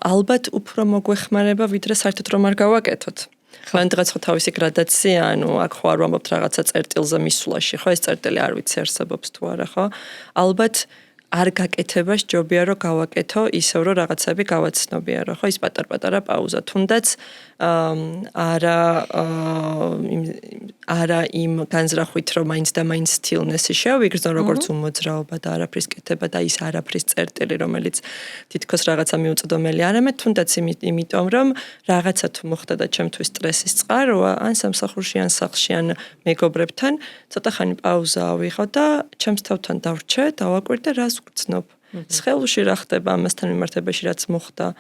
ალბათ უფრო მოგვეხმარება, ვიდრე საერთოდ რომ არ გავაკეთოთ. ხან დღეს ხო თავისი გრადაცია, ანუ აქ ხო არ ვამბობთ რაღაცა წერტილზე მისვლაში, ხო ეს წერტილი არ ვიცი არსებობს თუ არა, ხო? ალბათ არ გაკეთება სჯობია რომ გავაკეთო ისევ რომ რაღაცები გავაცნობიერო, ხო ის პატარ-პატარა პაუზა, თუნდაც არა იმ განზრახვით რომ მაინც და მაინც სტილნესი შევიგრძნო როგორც უმოძრაობა და არაფრის კეთება და ის არაფრის წერტილი რომელიც თითქოს რაღაცა მიუწვდომელი არამედ თუნდაც იმიტომ რომ რაღაცა თუ მოხდა და ჩემთვის სტრესის წყაროა ან სამსახურში ან სახლში ან მეგობრებთან ცოტა ხანი პაუზა ავიღო და ჩემს თავთან დავრჩე დავაკვირდე რას ვგრძნობ სხეულში რა ხდება ამასთან მიმართებაში რაც მოხდა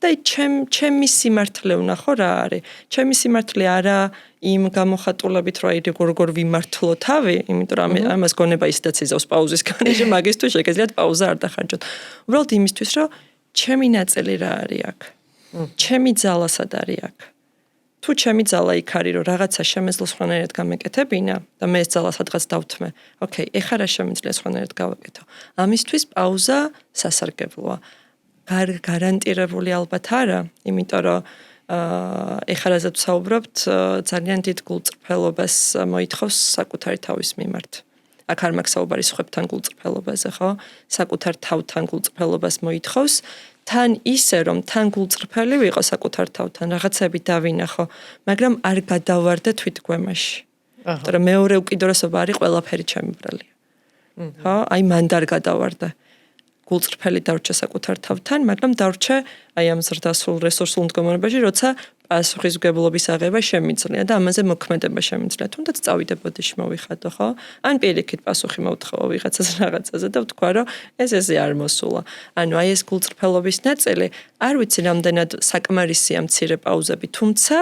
და ჩემი სიმართლე ვნახო რა არის. ჩემი სიმართლე არა იმ გამოხატულებით რომ აი როგორ ვიმართლო თავი, იმიტომ რომ ამას გონება ისედაც იზავს პაუზის განეში, მაგისთვის შეგიძლიათ პაუზა არ დახარჯოთ. უბრალოდ იმისთვის რომ ჩემი ნაწილი რა არის აქ. ჩემი ძალა სად არის აქ. თუ ჩემი ძალა იქ არის რომ რაღაცა შემეძლო სხვანაირად გამეკეთებინა და მე ეს ძალა სადღაც დავთმე. ოკეი, ეხლა რა შემიძლია სხვანაირად გავაკეთო. ამისთვის პაუზა სასარგებლოა. გარანტირებული ალბათ არა, იმიტომ რომ ეხლა რაზეც ვსაუბრობთ, ძალიან დიდ გულწრფელობას მოითხოვს საკუთარი თავის მიმართ. აქ არ მაქვს საუბარი სხვებთან გულწრფელობაზე, ხო? საკუთარ თავთან გულწრფელობას მოითხოვს, თან ისე რომ თან გულწრფელი ვიყო საკუთარ თავთან, რაღაცები დავინახო, მაგრამ არ გადავარდე თვითგვემაში. იმიტომ რომ მეორე უკიდურესობა არის ყველაფერი ჩემი ბრალია. ხო? აი მანდ არ გადავარდე. გულწრფელი დავრჩე საკუთარ თავთან, მაგრამ დავრჩე აი ამ ზრდასრულ რესურსულ მდგომარეობაში, როცა პასუხისმგებლობის აღება შემიძლია და ამაზე მოქმედება შემიძლია. თუნდაც წავიდე ბოდიში მოვიხადო, ხო? ან პირიქით პასუხი მოვთხოვო ვიღაცას რაღაცაზე და ვთქვა, რომ ესე არ მოსულა. ანუ აი ეს გულწრფელობის ნაწილი, არ ვიცი რამდენად საკმარისია მცირე პაუზები, თუმცა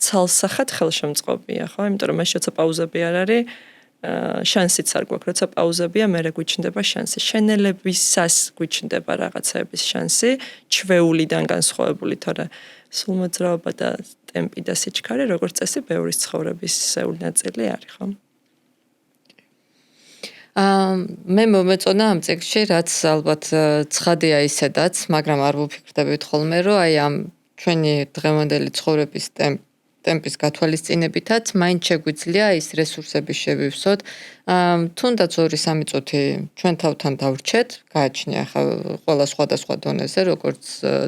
ცალსახად ხელშემწყობია, ხო? იმიტომ რომ მაშინ როცა პაუზები არ არის შანსიც არ გვაქვს, როცა პაუზებია, მერე გვიჩნდება შანსი. შენელებისას გვიჩნდება რაღაცების შანსი, ჩვეულიდან განსხვავებული, თორე სულ მოძრაობა და ტემპი და სიჩქარე, როგორც წესი, ბევრის ცხოვრების სეული ნაწილი არის, ხო? მე მომეწონა ამ წიგნში, რაც ალბათ ცხადია ისედაც, მაგრამ არ ვუფიქრდებით ხოლმე, რომ აი ამ ჩვენი დღევანდელი ცხოვრების ტემპის გათვალისწინებითაც მაინც შეგვიძლია ის რესურსები შევივსოთ. თუნდაც 2-3 წუთი ჩვენ თავთან დავრჩეთ, გააჩნია ხა ყველა სხვადასხვა დონეზე, როგორც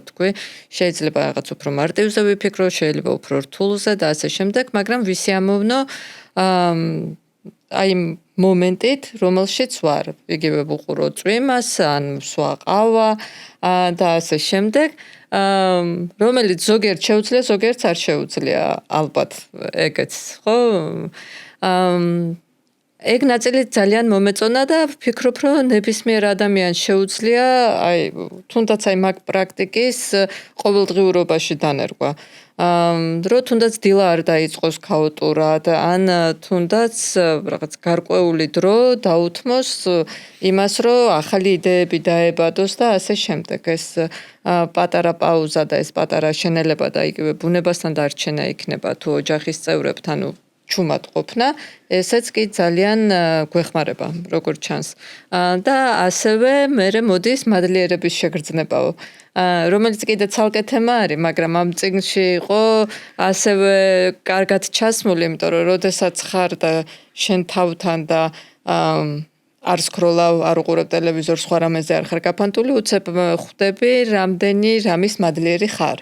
თქვი, შეიძლება რაღაც უფრო მარტივზე ვიფიქრო, შეიძლება უფრო რთულზე და ასე შემდეგ, მაგრამ ვისიამოვნო აი მომენტით, რომელშიც ვარ, იგივე ვუყურო წვიმას, ან ვსვა ყავა და ასე შემდეგ. რომელიც ზოგიერთ შეუძლია, ზოგიერთს არ შეუძლია, ალბათ ეგეც, ხო? ეგ ნაწილი ძალიან მომეწონა და ვფიქრობ, რომ ნებისმიერ ადამიანს შეუძლია აი თუნდაც აი მაგ პრაქტიკის ყოველდღიურობაში დანერგვა. რო თუნდაც დილა არ დაიწყოს ქაოტურად, ან თუნდაც რაღაც გარკვეული დრო დაუთმოს იმას, რომ ახალი იდეები დაებადოს და ასე შემდეგ. ეს პატარა პაუზა და ეს პატარა შენელება და იგივე ბუნებასთან დარჩენა იქნება თუ ოჯახის წევრებთან ჩუმად ყოფნა, ესეც კი ძალიან გვეხმარება, როგორ ჩანს. და ასევე მერე მოდის მადლიერების შეგრძნებაო. რომელიც კიდე ცალკე თემა არის, მაგრამ ამ წიგნში იყო ასევე კარგად ჩასმული, იმიტომ რომ როდესაც ხარ და შენ თავთან და არ სკროლავ, არ უყურებ ტელევიზორს, სხვა რამეზე არ ხარ გაფანტული, უცებ ხვდები რამდენი რამის მადლიერი ხარ.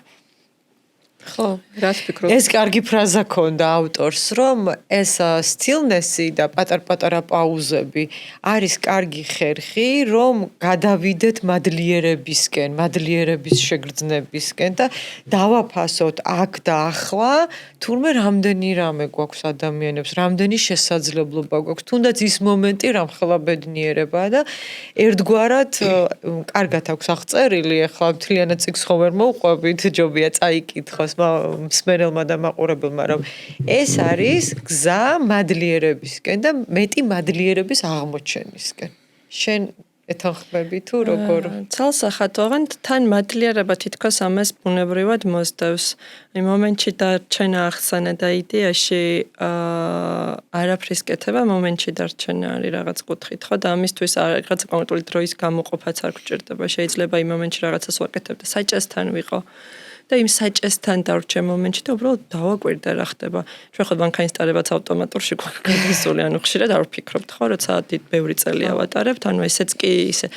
ხო, რას ფიქრობ? ეს კარგი ფრაზა ქონდა ავტორს, რომ ეს სტილნესი და პატარ-პატარა პაუზები არის კარგი ხერხი, რომ გადავიდეთ მადლიერებისკენ, მადლიერების შეგრძნებისკენ და დავაფასოთ აქ და ახლა, თურმე რამდენი რამე გვაქვს ადამიანებს, რამდენი შესაძლებლობა გვაქვს, თუნდაც ის მომენტი რამხელა ბედნიერებაა და ერთგვარად კარგად აქვს აღწერილი, ახლა მთლიანად წიგნს ხო ვერ მოვყვებით, ჯობია წაიკითხოს მსმენელმა და მაყურებელმა, რომ ეს არის გზა მადლიერებისკენ და მეტი მადლიერების აღმოჩენისკენ. შენ ეთანხმები თუ როგორ? ცალსახადოვან თან მადლიერება თითქოს ამას ბუნებრივად მოსდევს. იმ მომენტში დარჩენა ახსანა და იდეაში არაფრის კეთება მომენტში დარჩენა არის რაღაც კუთხით, ხო და ამისთვის რაღაცა კონკრეტული დროის გამოყოფაც არ გვჭირდება. შეიძლება იმ მომენტში რაღაცას ვაკეთებ და საჭესთან ვიყო. და იმ საჭესთან დარჩე მომენტში და უბრალოდ დავაკვირდე რა ხდება. ჩვენ ხო ბანკაის ტარებაც ავტომატურში გვგზული, ანუ ხშირად არ ვფიქრობთ, ხო, როცა ბევრი წელი ავატარებთ, ანუ ესეც კი ისე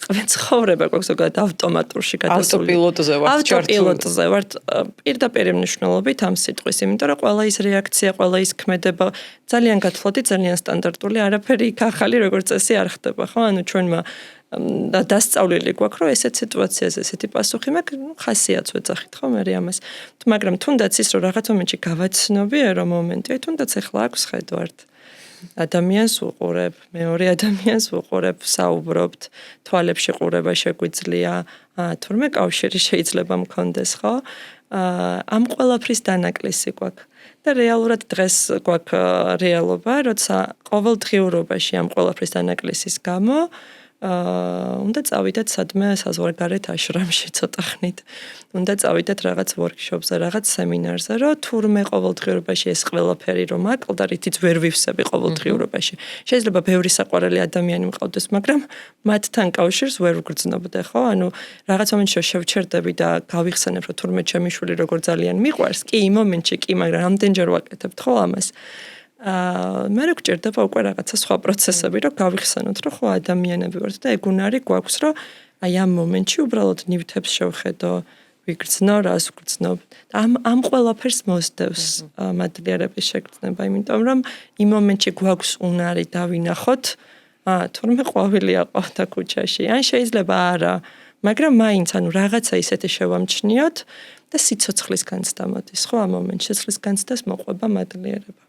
ცხოვრება გვაქვს ზოგადად ავტომატურში გადასული. ავტოპილოტზე ვართ ჩართული. ავტოპილოტზე ვართ პირდაპირ მნიშვნელობით ამ სიტყვის, იმიტომ რომ ყველა ის რეაქცია, ყველა ის ქმედება ძალიან გათვლადი, ძალიან სტანდარტული, არაფერი იქ ახალი როგორც წესი არ ხდება, ხო? ანუ ჩვენმა და დასწავლილი გვაქვს, რომ ესეთ სიტუაციაზე ესეთი პასუხი მაქვს, ხასიათს ვეძახით, ხო, მე ამას. მაგრამ თუნდაც ის რომ რაღაც მომენტში გავაცნობიერო მომენტი, თუნდაც ახლა აქვს ხედვართ. ადამიანს უყურებ, მეორე ადამიანს უყურებ, საუბრობთ, თვალებში ყურება შეგვიძლია, თურმე კავშირი შეიძლება მქონდეს, ხო? ამ ყველაფრის დანაკლისი გვაქვს. და რეალურად დღეს გვაქვს რეალობა, როცა ყოველდღიურობაში ამ ყველაფრის დანაკლისის გამო უნდა წავიდეთ სადმე საზღვარგარეთ აშრამში ცოტა ხნით. უნდა წავიდეთ რაღაც ვორქშოპზე, რაღაც სემინარზე, რომ თურმე ყოველდღიურობაში ეს ყველაფერი რომ აკლდა, რითიც ვერ ვივსები ყოველდღიურობაში. შეიძლება ბევრი საყვარელი ადამიანი მყავდეს, მაგრამ მათთან კავშირს ვერ ვგრძნობდე, ხო? ანუ რაღაც მომენტში შევჩერდები და გავიხსენებ, რომ თურმე ჩემი შვილი როგორ ძალიან მიყვარს, კი იმ მომენტში კი, მაგრამ რამდენჯერ ვაკეთებთ ხო ამას? მე რა გჭირდება უკვე რაღაცა სხვა პროცესები, რომ გავიხსენოთ, რომ ხო ადამიანები ვართ და ეგ უნარი გვაქვს, რომ აი ამ მომენტში უბრალოდ ნივთებს შევხედო, ვიგრძნო, რას ვგრძნობ. ამ ყველაფერს მოსდევს მადლიერების შეგრძნება, იმიტომ რომ იმ მომენტში გვაქვს უნარი დავინახოთ, თურმე ყვავილი აყავდა ქუჩაში, ან შეიძლება არა, მაგრამ მაინც ანუ რაღაცა ისეთი შევამჩნიოთ და სიცოცხლის განცდა მოდის, ხო ამ მომენტში სიცოცხლის განცდას მოყვება მადლიერება.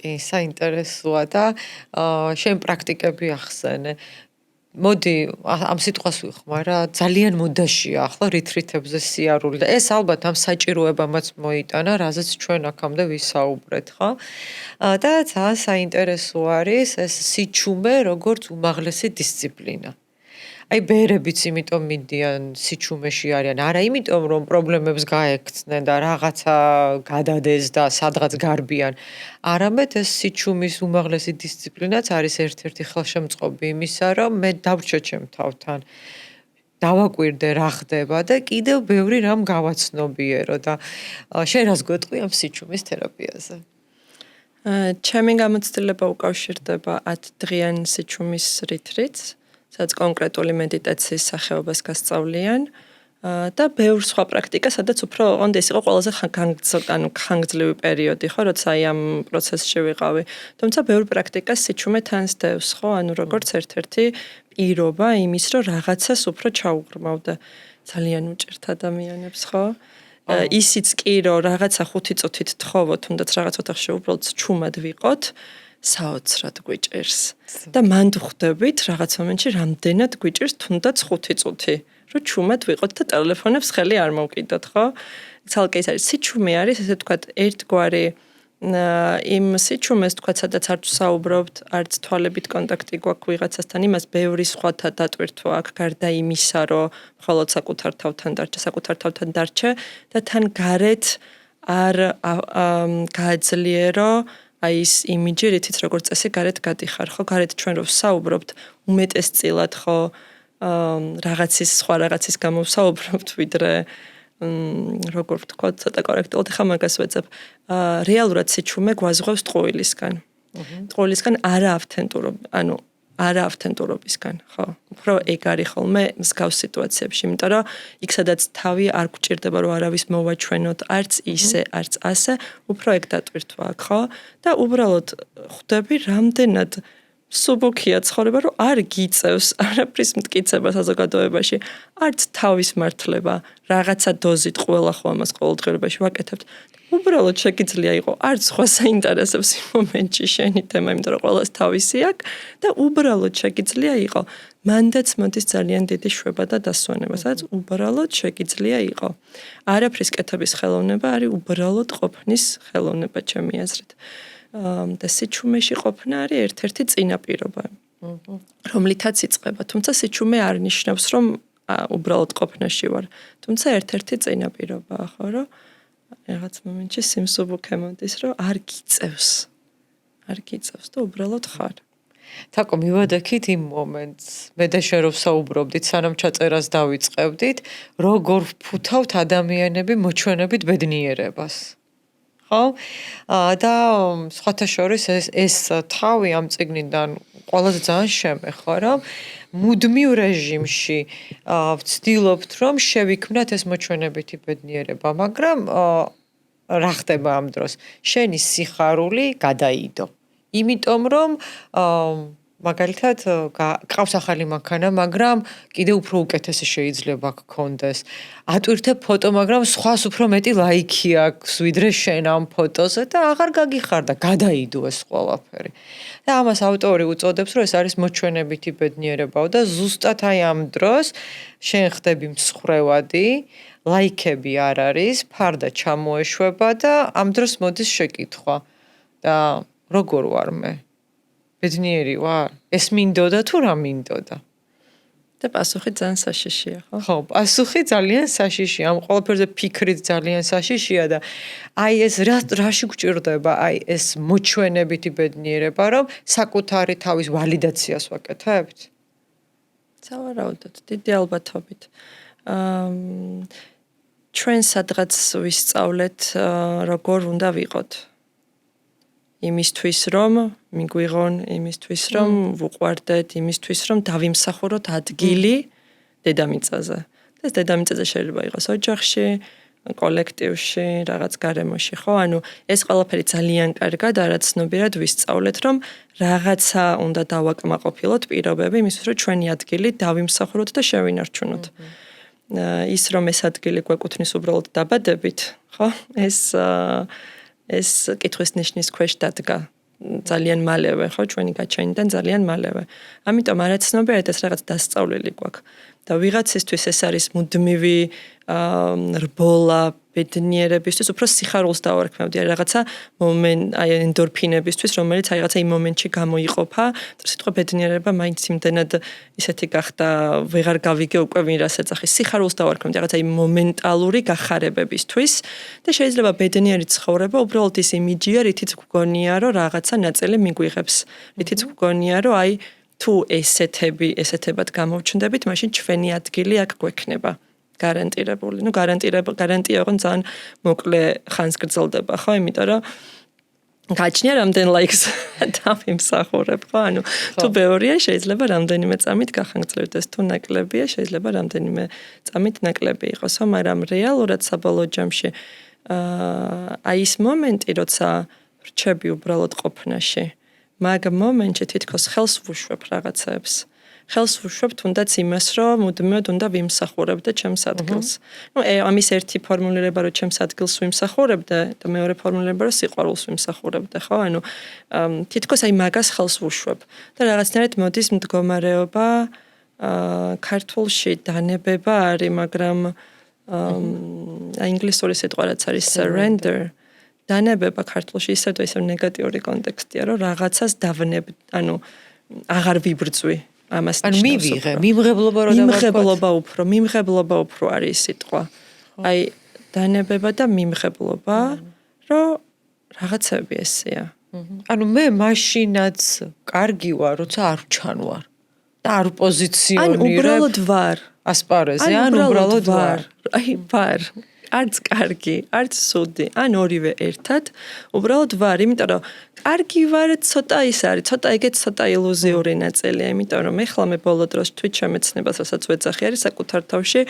საინტერესოა და შენ პრაქტიკები ახსენე. მოდი ამ სიტყვას ვიხმარა, ძალიან მოდაშია ახლა რიტრიტებზე სიარული და ეს ალბათ ამ საჭიროებამაც მოიტანა, რაზეც ჩვენ აქამდე ვისაუბრეთ, ხო? და ძალიან საინტერესო არის ეს სიჩუმე, როგორც უმაღლესი დისციპლინა. აი ბერებიც იმიტომ მიდიან სიჩუმეში არიან, არა იმიტომ რომ პრობლემებს გაექცნენ და რაღაცა გადადეს და სადღაც გარბიან, არამედ ეს სიჩუმის უმაღლესი დისციპლინაც არის ერთ-ერთი ხელშემწყობი იმისა, რომ მე დავრჩა ჩემ თავთან, დავაკვირდე რა ხდება და კიდევ ბევრი რამ გავაცნობიერო და შენ რას გვეტყვი ამ სიჩუმის თერაპიაზე? ჩემი გამოცდილება უკავშირდება 10 დღიან სიჩუმის რიტრიტს. სადაც კონკრეტული მედიტაციის სახეობას გასწავლიან და ბევრ სხვა პრაქტიკა, სადაც უფრო ოღონდ ეს იყო ყველაზე ხანგრძლივი პერიოდი, ხო, როცა აი ამ პროცესში ვიყავი. თუმცა ბევრ პრაქტიკას სიჩუმე თან სდევს, ხო, ანუ როგორც ერთ-ერთი პირობა იმის, რომ რაღაცას უფრო ჩაუღრმავდა. ძალიან უჭერთ ადამიანებს, ხო? ისიც კი, რომ რაღაცა 5 წუთით თხოვოთ, თუნდაც რაღაც ოთახში უბრალოდ ჩუმად ვიყოთ. საოცრად გვიჭირს და მანდ ხვდებით რაღაც მომენტში რამდენად გვიჭირს თუნდაც 5 წუთი რომ ჩუმად ვიყოთ და ტელეფონებს ხელი არ მოვკიდოთ ხო ცალკე ის არის სიჩუმე არის ესე ვთქვათ ერთგვარი იმ სიჩუმეს თქვა სადაც არ ვსაუბრობთ არც თვალებით კონტაქტი გვაქვს ვიღაცასთან იმას ბევრი სხვათა დატვირთვა აქვს გარდა იმისა რომ მხოლოდ საკუთარ თავთან დარჩე და თან გარეთ არ გააძლიერო აი ის იმიჯი რითიც როგორც წესი გარეთ გადიხარ ხო გარეთ ჩვენ რო ვსაუბრობთ უმეტესწილად ხო სხვა რაღაცის გამო ვსაუბრობთ ვიდრე როგორ ვთქვა ცოტა კორექტულად ხა მაგას ვეძებ რეალურად სიჩუმე გვაზღვევს ტყუილისგან ტყუილისგან არა ავთენტურობისგან ხო უფრო ეგ არის ხოლმე მსგავს სიტუაციებში იმიტომ რომ იქ სადაც თავი არ გვჭირდება რომ არავის მოვაჩვენოთ არც ისე არც ასე უფრო ეგ დატვირთვა აქვს ხო და უბრალოდ ხვდები რამდენად სუბუქია ცხოვრება რომ არ გიწევს არაფრის მტკიცება საზოგადოებაში არც თავის მართლება რაღაცა დოზით ყველა ხო ამას ყოველდღიურობაში ვაკეთებთ უბრალოდ შეგიძლია იყო არც სხვა საინტერესებს იმ მომენტში შენი თემა იმიტომ რომ ყველას თავისი აქვს და უბრალოდ შეგიძლია იყო მანდაც მოდის ძალიან დიდი შვება და დასვენება სადაც უბრალოდ შეგიძლია იყო არაფრის კეთების ხელოვნება არის უბრალოდ ყოფნის ხელოვნება ჩემი აზრით და სიჩუმეში ყოფნა არის ერთ-ერთი წინაპირობა რომლითაც იწყება თუმცა სიჩუმე არ ნიშნავს რომ უბრალოდ ყოფნაში ვარ თუმცა ერთ-ერთი წინაპირობაა ხო რომ რაღაც მომენტში სიმსუბუქე მოდის რომ არ გიწევს და უბრალოდ ხარ თაკო მივადექით იმ მომენტს მე და შენ რო ვსაუბრობდით სანამ ჩაწერას დავიწყებდით როგორ ვფუთავთ ადამიანები მოჩვენებით ბედნიერებას ხო და სხვათა შორის ეს თავი ამ წიგნიდან ყველაზე ძალიან შემეხო რომ მუდმივ რეჟიმში ვცდილობთ რომ შევიქმნათ ეს მოჩვენებითი ბედნიერება მაგრამ რა ხდება ამ დროს შენი სიხარული გადაიდო იმიტომ რომ მაგალითად ყავს ახალი მანქანა მაგრამ კიდე უფრო უკეთესი შეიძლება გქონდეს ატვირთებ ფოტო მაგრამ სხვას უფრო მეტი ლაიქი აქვს ვიდრე შენ ამ ფოტოზე და აღარ გაგიხარდა გადაიდო ეს ყველაფერი და ამას ავტორი უწოდებს რომ ეს არის მოჩვენებითი ბედნიერებაო და ზუსტად აი ამ დროს შენ ხდები მსხრევადი ლაიქები არ არის ფარდა ჩამოეშვება და ამ დროს მოდის შეკითხვა და როგორ ვარ მე ბედნიერი ვარ? ეს მინდოდა თუ რა მინდოდა? და პასუხი ძალიან საშიშია, ხო? ხო, პასუხი ძალიან საშიშია, ამ ყველაფერზე ფიქრიც ძალიან საშიშია და აი ეს რაში გვჭირდება, აი ეს მოჩვენებითი ბედნიერება, რომ საკუთარი თავის ვალიდაციას ვაკეთებთ? სავარაუდოდ, დიდი ალბათობით. ჩვენ სადღაც ვისწავლეთ, როგორ უნდა ვიყოთ. იმისთვის რომ მიგვიღონ, იმისთვის რომ ვუყვარდეთ, იმისთვის რომ დავიმსახუროთ ადგილი დედამიწაზე. ეს დედამიწაზე შეიძლება იყოს ოჯახში, კოლექტივში, რაღაც გარემოში, ხო? ანუ ეს ყველაფერი ძალიან კარგად არაცნობიერად ვისწავლეთ, რომ რაღაცა უნდა დავაკმაყოფილოთ პირობები იმისთვის, რომ ჩვენი ადგილი დავიმსახუროთ და შევინარჩუნოთ. ის რომ ეს ადგილი გვეკუთვნის უბრალოდ დაბადებით, ხო? ეს კითხვის ნიშნის ქვეშ დადგა ძალიან მალევე, ხო, ჩვენი გაჩენიდან ძალიან მალევე. ამიტომ არაცნობიერად ეს რაღაც დასწავლილი გვაქვს. და ვიღაცისთვის ეს არის მუდმივი რბოლა ბედნიერებისთვის, უფრო სიხარულს დავარქმევდი, რაღაცა აი ენდორფინებისთვის, რომელიც აი რაღაცა იმ მომენტში გამოიყოფა, და სიტყვა ბედნიერება მაინც იმდენად ისეთი გახდა, ვეღარ გავიგე უკვე ვინ რას ეძახის, სიხარულს დავარქმევდი, რაღაცა იმ მომენტალური გახარებებისთვის და შეიძლება ბედნიერი ცხოვრება უბრალოდ ის იმიჯია, რითიც გვგონია, რომ რაღაცა ნაწილი მიგვიღებს, რითიც გვგონია, რომ აი თუ ესეთებად გამოვჩნდებით, მაშინ ჩვენი ადგილი აქ გვექნება. გარანტირებული. ნუ გარანტია იყო ძალიან მოკლე ხანს გრძელდება, ხო? იმიტომ რომ გაჩნია რამდენ ლაიქს დავიმსახურებ, ხო? ანუ თუ ბევრია, შეიძლება რამდენიმე წამით გახანგრძლივდეს, თუ ნაკლებია, შეიძლება რამდენიმე წამით ნაკლები იყოს, ხო? მაგრამ რეალურად საბოლოო ჯამში აი ეს მომენტი, როცა რჩები უბრალოდ ყოფნაში, მაგ მომენტში თითქოს ხელს ვუშვებ რაღაცებს. ხელს ვუშვებ თუნდაც იმას, რომ მუდმივად უნდა ვიმსახურებდე ჩემს ადგილს. ამის ერთი ფორმულირება, რომ ჩემს ადგილს ვიმსახურებდე და მეორე ფორმულირება, რომ სიყვარულს ვიმსახურებდე, ხო? თითქოს მაგას ხელს ვუშვებ. და რაღაცნაირად მოდის მდგომარეობა ქართულში დანებება არის, მაგრამ ინგლისური სიტყვა რაც არის surrender დანებება ქართულში ისევ ნეგატიური კონტექსტია, რომ რაღაცას დავნებ, აღარ ვიბრძვი ამას ნიშნავს. მივიღე, მიმღებლობა რო დავარქვათ. მიმღებლობა უფრო არის სიტყვა. დანებება და მიმღებლობა, რომ რაღაცები ესეა. მე მაშინაც კარგი ვარ, როცა არ ჩანვარ და არ პოზიციონირებ. უბრალოდ ვარ. ასპარეზზე, უბრალოდ ვარ. ვარ. არც კარგი, არც სუდი, ორივე ერთად, უბრალოდ ვარ, იმიტომ რომ კარგი ვარ, ცოტა ის არის, ცოტა ეგეც ცოტა ილუზიური ნაწილია, იმიტომ რომ ეხლა მე ბოლო დროს თვითშემეცნებას, რასაც ვეძახი, არის საკუთარ თავში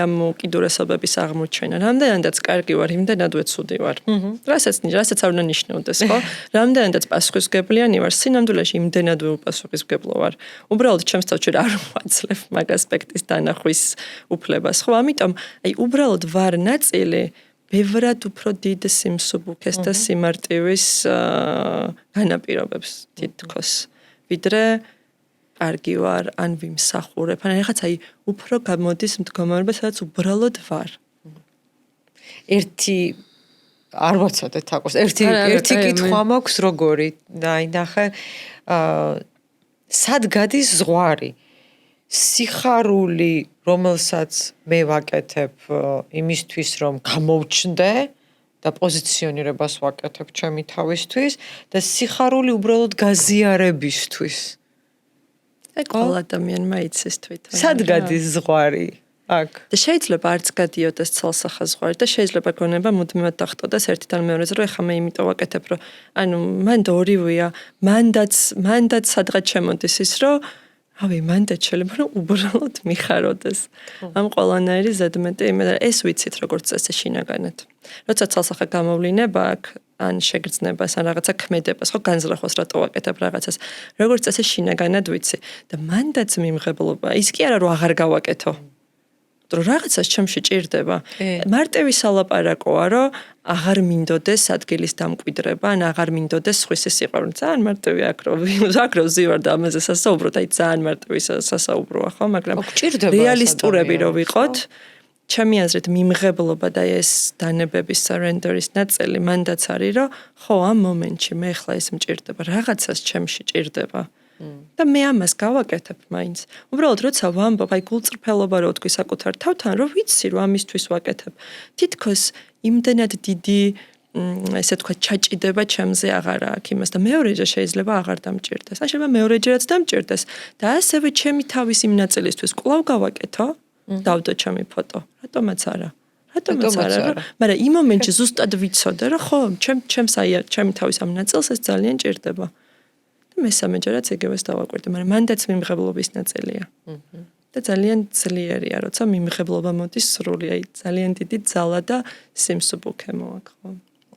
ამ უკიდურესობების აღმოჩენა. რამდენადაც კარგი ვარ, იმდენადვე ცუდი ვარ. რასაც არ უნდა ნიშნავდეს, ხო? რამდენადაც პასუხისმგებლიანი ვარ, სინამდვილეში იმდენადვე უპასუხისმგებლო ვარ. უბრალოდ ჩემს თავში არ ვაძლევ მაგ ასპექტის დანახვის უფლებას, ხო? ამიტომ უბრალოდ ვარ ნაწილი ბევრად უფრო დიდ სიმსუბუქეს და სიმარტივის განაპირობებს თითქოს ვიდრე კარგი ვარ ან ვიმსახურებ ან რაღაც უფრო გამოდის მდგომარეობა სადაც უბრალოდ ვარ ერთი არ ვაცადეთ თაკოს ერთი კითხვა მაქვს როგორი ნახე სად გადის ზღვარი სიხარული რომელსაც მე ვაკეთებ იმისთვის რომ გამოვჩნდე და პოზიციონირებას ვაკეთებ ჩემი თავისთვის და სიხარული უბრალოდ გაზიარებისთვის. ყველა ადამიანმა იცის თვითონ. სად გადის ზღვარი? აქ. და შეიძლება არც გადიოდეს ცალსახაზღვარი და შეიძლება გონება მუდმივად დახტოდეს ერთიდან მეორეზე რომ ეხა მე იმიტომ ვაკეთებ რომ მან ორივეა მანდაც სადღაც შემოდის ის რომ მანდაც შეიძლება რომ უბრალოდ მიხაროდეს. ამ ყველანაირი ზედმეტი იმედა ეს ვიცით როგორც წესი შინაგანად. როცა ცალსახა გამოვლინება აქ ან შეგრძნებას ან რაღაცა ქმედებას ხო განზრახვას რატო ვაკეთებ რაღაცას როგორც წესი შინაგანად ვიცი და მანდაც მიმღებლობა ის კი არა რომ აღარ გავაკეთო. რომ რაღაცას ჩემში ჭირდება. მარტივი სალაპარაკოა, რომ აღარ მინდოდეს ადგილის დამკვიდრება, ან აღარ მინდოდეს სხვისი სიყვარული. ძალიან მარტივი აქრო ვზივარ და ამაზე სასაუბროთ, ძალიან მარტივი სასაუბროა, ხო, მაგრამ რეალისტურები რო ვიყოთ, ჩემი აზრით მიმღებლობა და ეს დანებების surrender-ის ნაწილი მანდაც არის, რომ ხო, ამ მომენტში მე ხლა ეს მჭირდება, რაღაცას ჩემში ჭირდება. და მე ამას გავაკეთებ მაინც. უბრალოდ როცა ვამბობ, გულწრფელობა რო თქვი საკუთარ თავთან, რომ ვიცი რომ ამისთვის ვაკეთებ. თითქოს იმდენად დიდი ესე თქვა ჩაჭიდება ჩემზე აღარ აქვს იმას და მეორეჯერ შეიძლება აღარ დამჭირდეს. ან შეიძლება მეორეჯერაც დამჭირდეს და ასევე ჩემი თავის იმ ნაწილისთვის კვლავ გავაკეთო, დავდო ჩემი ფოტო. რატომაც არა? მაგრამ იმ მომენტში ზუსტად ვიცოდე, რომ ხო, ჩემი თავის ამ ნაწილს ეს ძალიან ჭირდება. მესამეჯერაც იგივეს დავაკვირდი, მაგრამ მანდაც მიმღებლობის ნაწილია. და ძალიან ძლიერია, როცა მიმღებლობა მოდის სრული, ძალიან დიდი ძალა და სიმსუბუქე მოაქვს, ხო?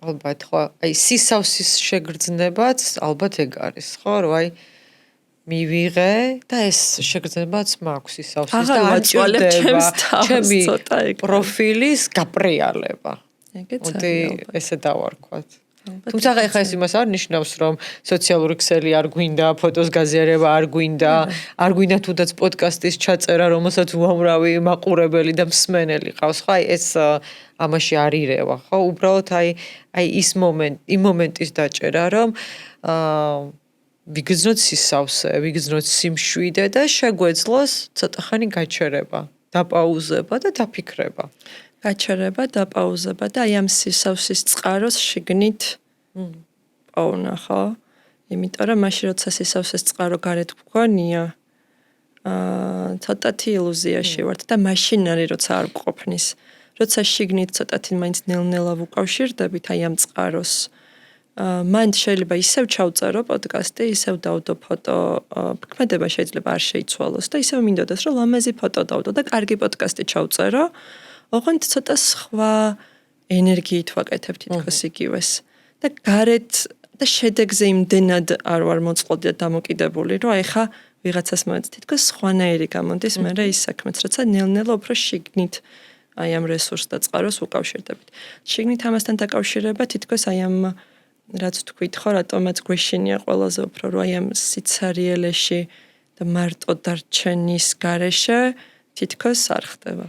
ალბათ, ხო, სისავსის შეგრძნებაც ალბათ ეგ არის, ხო, რომ მივიღე და ეს შეგრძნებაც მაქვს სისავსის და აწვალებ ჩემი პროფილის გაპრიალება. ეგეც არის. ესე დავარქვათ. თუმცა ეხლა ეს იმას არ ნიშნავს რომ სოციალური ქსელი არ გვინდა, ფოტოს გაზიარება არ გვინდა თუნდაც პოდკასტის ჩაწერა, რომელსაც უამრავი მაყურებელი და მსმენელი ყავს, ხო? ეს ამაში არ ირევა, ხო? უბრალოდ იმ მომენტის დაჭერა, რომ ვიგრძნოთ სისავსე, ვიგრძნოთ სიმშვიდე და შეგვეძლოს ცოტახანი გაჩერება, დაპაუზება და დაფიქრება. გაჩერება, დაპაუზება და ამ სისავსის წყაროს შიგნით პოვნა, ხო? იმიტომ რომ მაშინ როცა სისავსის წყარო გარეთ გქონია, ცოტათი ილუზიაში ვართ და მაშინ არის როცა არ გყოფნის. როცა შიგნით ცოტათი მაინც ნელ-ნელა ვუკავშირდებით ამ წყაროს. მან შეიძლება ისევ ჩავწერო პოდკასტი, ისევ დავდო ფოტო, ქმედება შეიძლება არ შეიცვალოს და ისევ მინდოდეს რომ ლამაზი ფოტო დავდო და კარგი პოდკასტი ჩავწერო. ოღონდ ცოტა სხვა ენერგიით ვაკეთებ თითქოს იგივეს და გარეთ და შედეგზე იმდენად არ ვარ მოწყობილი და დამოკიდებული, რომ აი ხა ვიღაცას მოეწ თითქოს სხვანაირი გამოდის მე ის საქმეც, როცა ნელ-ნელა უფრო შიგნით აი ამ რესურსს და წყაროს უკავშირდებით. შიგნით ამასთან დაკავშირება თითქოს აი ამ რაც თქვით ხო, რატომაც გვეშინია ყველაზე უფრო რომ აი ამ სიცარიელეში და მარტო დარჩენის გარეშე თითქოს არ ხდება.